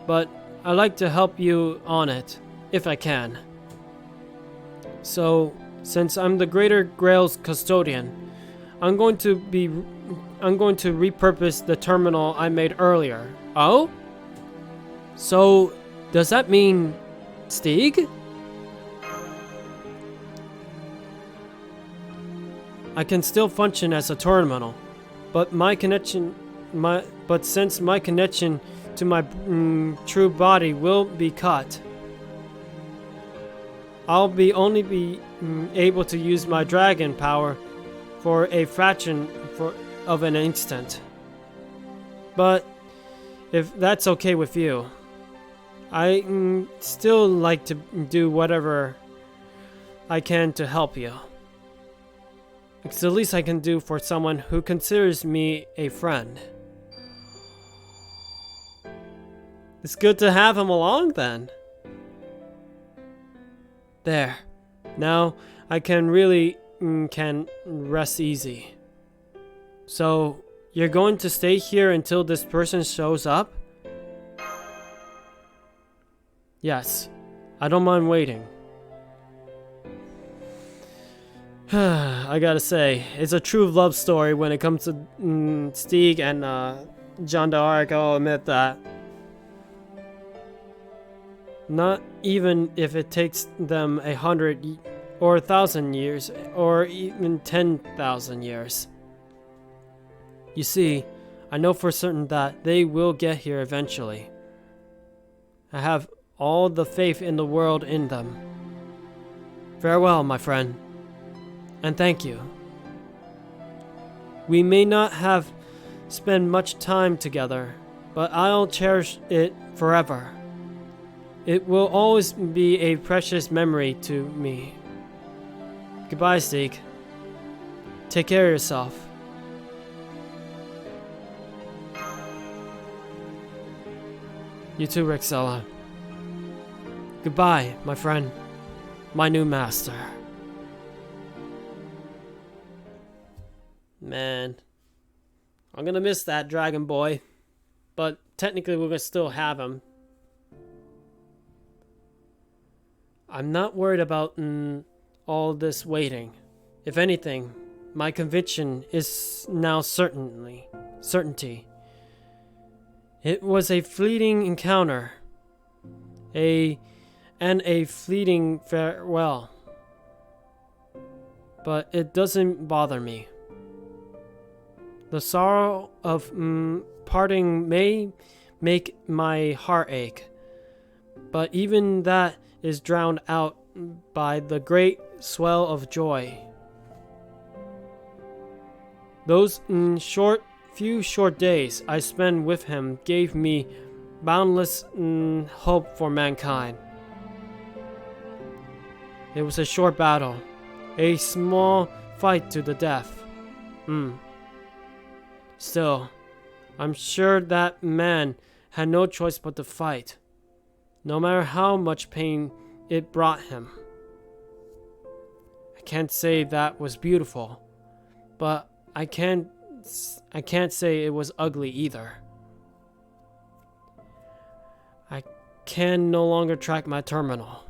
But I'd like to help you on it, if I can. So, since I'm the Greater Grail's custodian, I'm going to be I'm going to repurpose the terminal I made earlier. Oh? So, does that mean Stieg? I can still function as a terminal, but since my connection to my true body will be cut, I'll only be able to use my dragon power for a fraction of an instant. But if that's okay with you, I still like to do whatever I can to help you. It's the least I can do for someone who considers me a friend. It's good to have him along then. There. Now I can really can rest easy. So, you're going to stay here until this person shows up? Yes. I don't mind waiting. I gotta say, it's a true love story when it comes to Stieg and Jeanne d'Arc, I'll admit that. Not even if it takes them 100 or 1,000 years, or even 10,000 years. You see, I know for certain that they will get here eventually. I have all the faith in the world in them. Farewell, my friend. And thank you. We may not have spent much time together, but I'll cherish it forever. It will always be a precious memory to me. Goodbye, Stieg. Take care of yourself. You too, Rixella. Goodbye, my friend. My new master. Man, I'm gonna miss that dragon boy, but technically we're gonna still have him. I'm not worried about all this waiting. If anything, my conviction is now certainty. It was a fleeting encounter, and a fleeting farewell, but it doesn't bother me. The sorrow of parting may make my heart ache, but even that is drowned out by the great swell of joy. Those few short days I spent with him gave me boundless hope for mankind. It was a short battle, a small fight to the death. Still, I'm sure that man had no choice but to fight, no matter how much pain it brought him. I can't say that was beautiful, but I can't say it was ugly either. I can no longer track my terminal.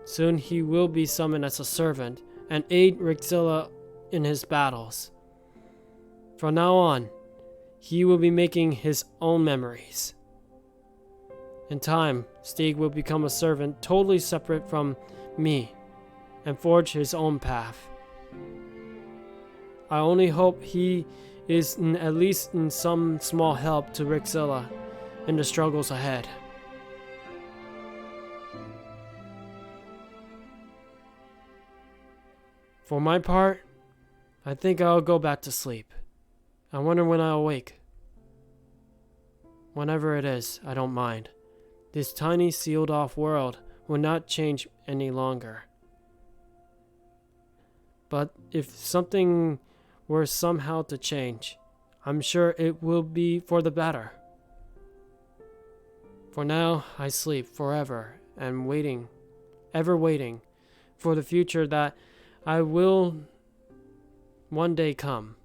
Soon he will be summoned as a servant and aid Rixella in his battles. From now on, he will be making his own memories. In time, Stieg will become a servant totally separate from me and forge his own path. I only hope he is at least in some small help to Rixella in the struggles ahead. For my part, I think I'll go back to sleep. I wonder when I'll wake. Whenever it is, I don't mind. This tiny sealed-off world will not change any longer. But if something were somehow to change, I'm sure it will be for the better. For now, I sleep forever and ever waiting for the future that I will one day come.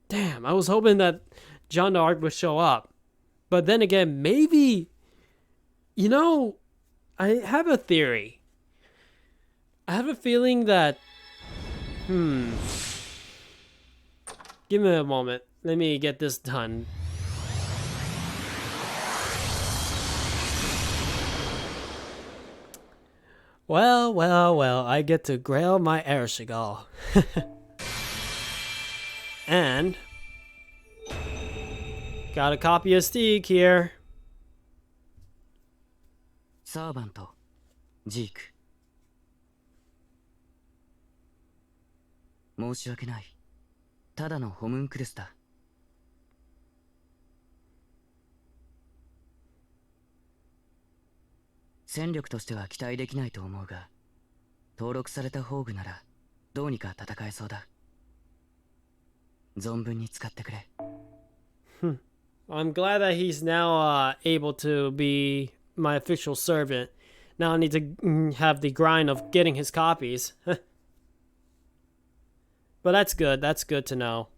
Damn, I was hoping that Jeanne d'Arc would show up. But then again, maybe, I have a theory. I have a feeling that, Give me a moment. Let me get this done. Well, well, well, I get to grail my Airshigall. And got a copy of Steak here. サーバント、ジーク。申し訳ない。ただのホムンクルスだ。戦力としては期待できないと思うが、登録された宝具ならどうにか戦えそうだ。存分に使ってくれ。I'm glad that he's now able to be my official servant. Now I need to have the grind of getting his copies. But that's good. That's good to know.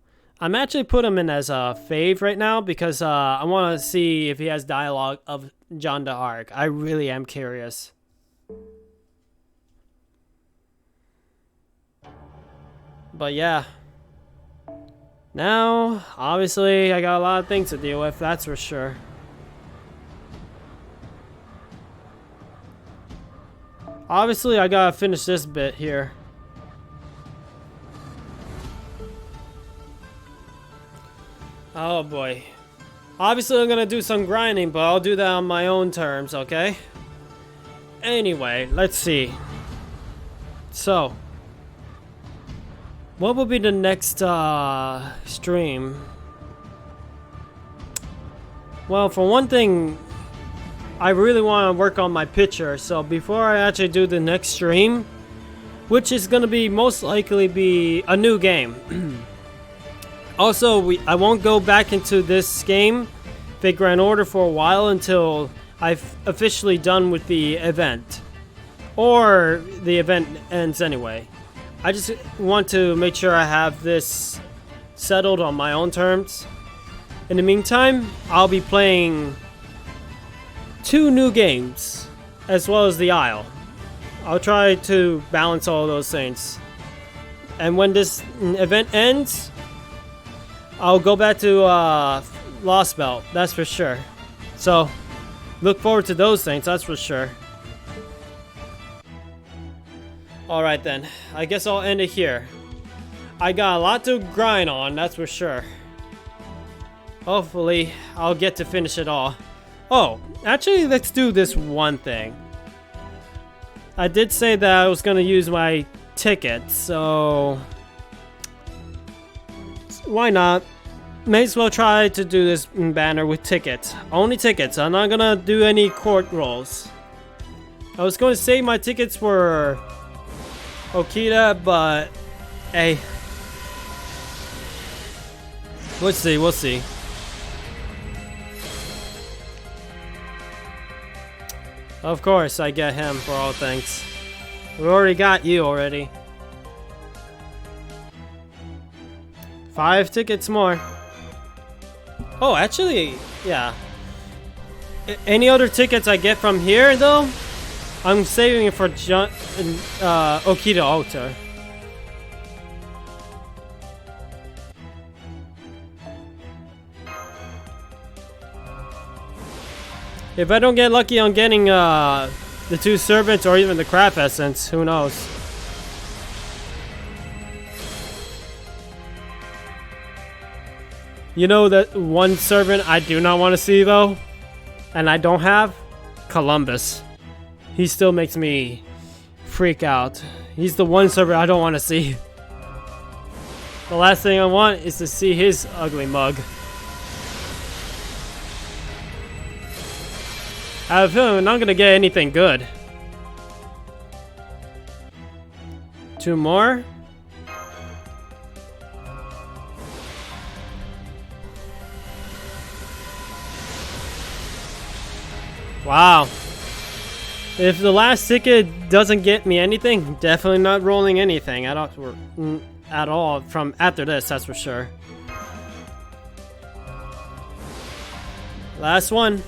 I'm actually put him in as a fave right now because I want to see if he has dialogue of John d'Arc. I really am curious. But yeah. Now, obviously, I got a lot of things to deal with, that's for sure. Obviously, I gotta finish this bit here. Oh boy. Obviously, I'm gonna do some grinding, but I'll do that on my own terms, okay? Anyway, let's see. So, what will be the next stream? Well, for one thing, I really want to work on my picture, so before I actually do the next stream, which is going to be most likely be a new game. Also, I won't go back into this game, Fate Grand Order, for a while until I've officially done with the event. Or the event ends anyway. I just want to make sure I have this settled on my own terms. In the meantime, I'll be playing 2 new games, as well as the Isle. I'll try to balance all those things. And when this event ends, I'll go back to Lost Belt, that's for sure. So, look forward to those things, that's for sure. Alright then, I guess I'll end it here. I got a lot to grind on, that's for sure. Hopefully, I'll get to finish it all. Oh, actually, let's do this one thing. I did say that I was going to use my ticket, so why not? May as well try to do this banner with tickets. Only tickets. I'm not going to do any court rolls. I was going to save my tickets for Okita, but hey. Let's see, we'll see. Of course, I get him for all things. We already got you already. 5 tickets more. Oh, actually, yeah. Any other tickets I get from here, though, I'm saving it for Okita Altar. If I don't get lucky on getting the 2 servants or even the craft essence, who knows? You know that one servant I do not want to see though, and I don't have? Columbus. He still makes me freak out. He's the one servant I don't want to see. The last thing I want is to see his ugly mug. I have a feeling I'm not gonna get anything good. 2 more? Wow. If the last ticket doesn't get me anything, definitely not rolling anything at all from after this, that's for sure. Last one.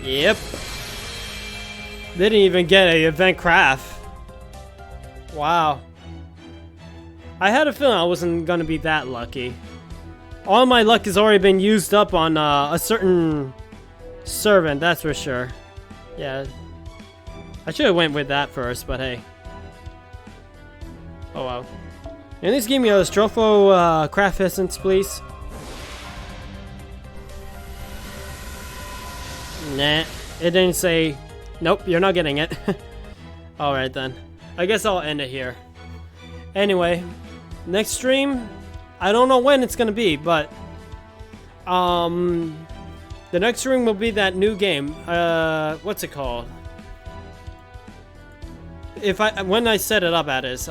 Yep. Didn't even get an event craft. Wow. I had a feeling I wasn't gonna be that lucky. All my luck has already been used up on a certain servant, that's for sure. Yeah. I should have went with that first, but hey. Oh well. At least give me a Stropho craft essence, please. Nah, it didn't say. Nope, you're not getting it. Alright then. I guess I'll end it here. Anyway, next stream, I don't know when it's gonna be, but the next stream will be that new game. What's it called? When I set it up at it,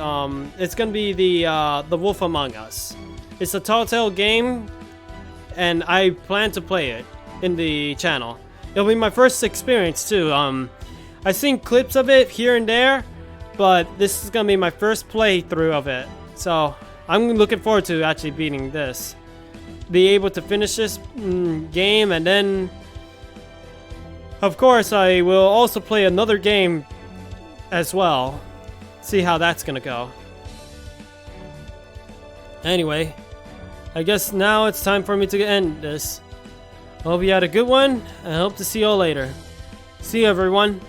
it's gonna be the Wolf Among Us. It's a Telltale game, and I plan to play it in the channel. It'll be my first experience too. I've seen clips of it here and there, but this is gonna be my first playthrough of it. So I'm looking forward to actually beating this. Be able to finish this game, and then of course I will also play another game as well. See how that's gonna go. Anyway, I guess now it's time for me to end this. Hope you had a good one, and I hope to see you all later. See you, everyone.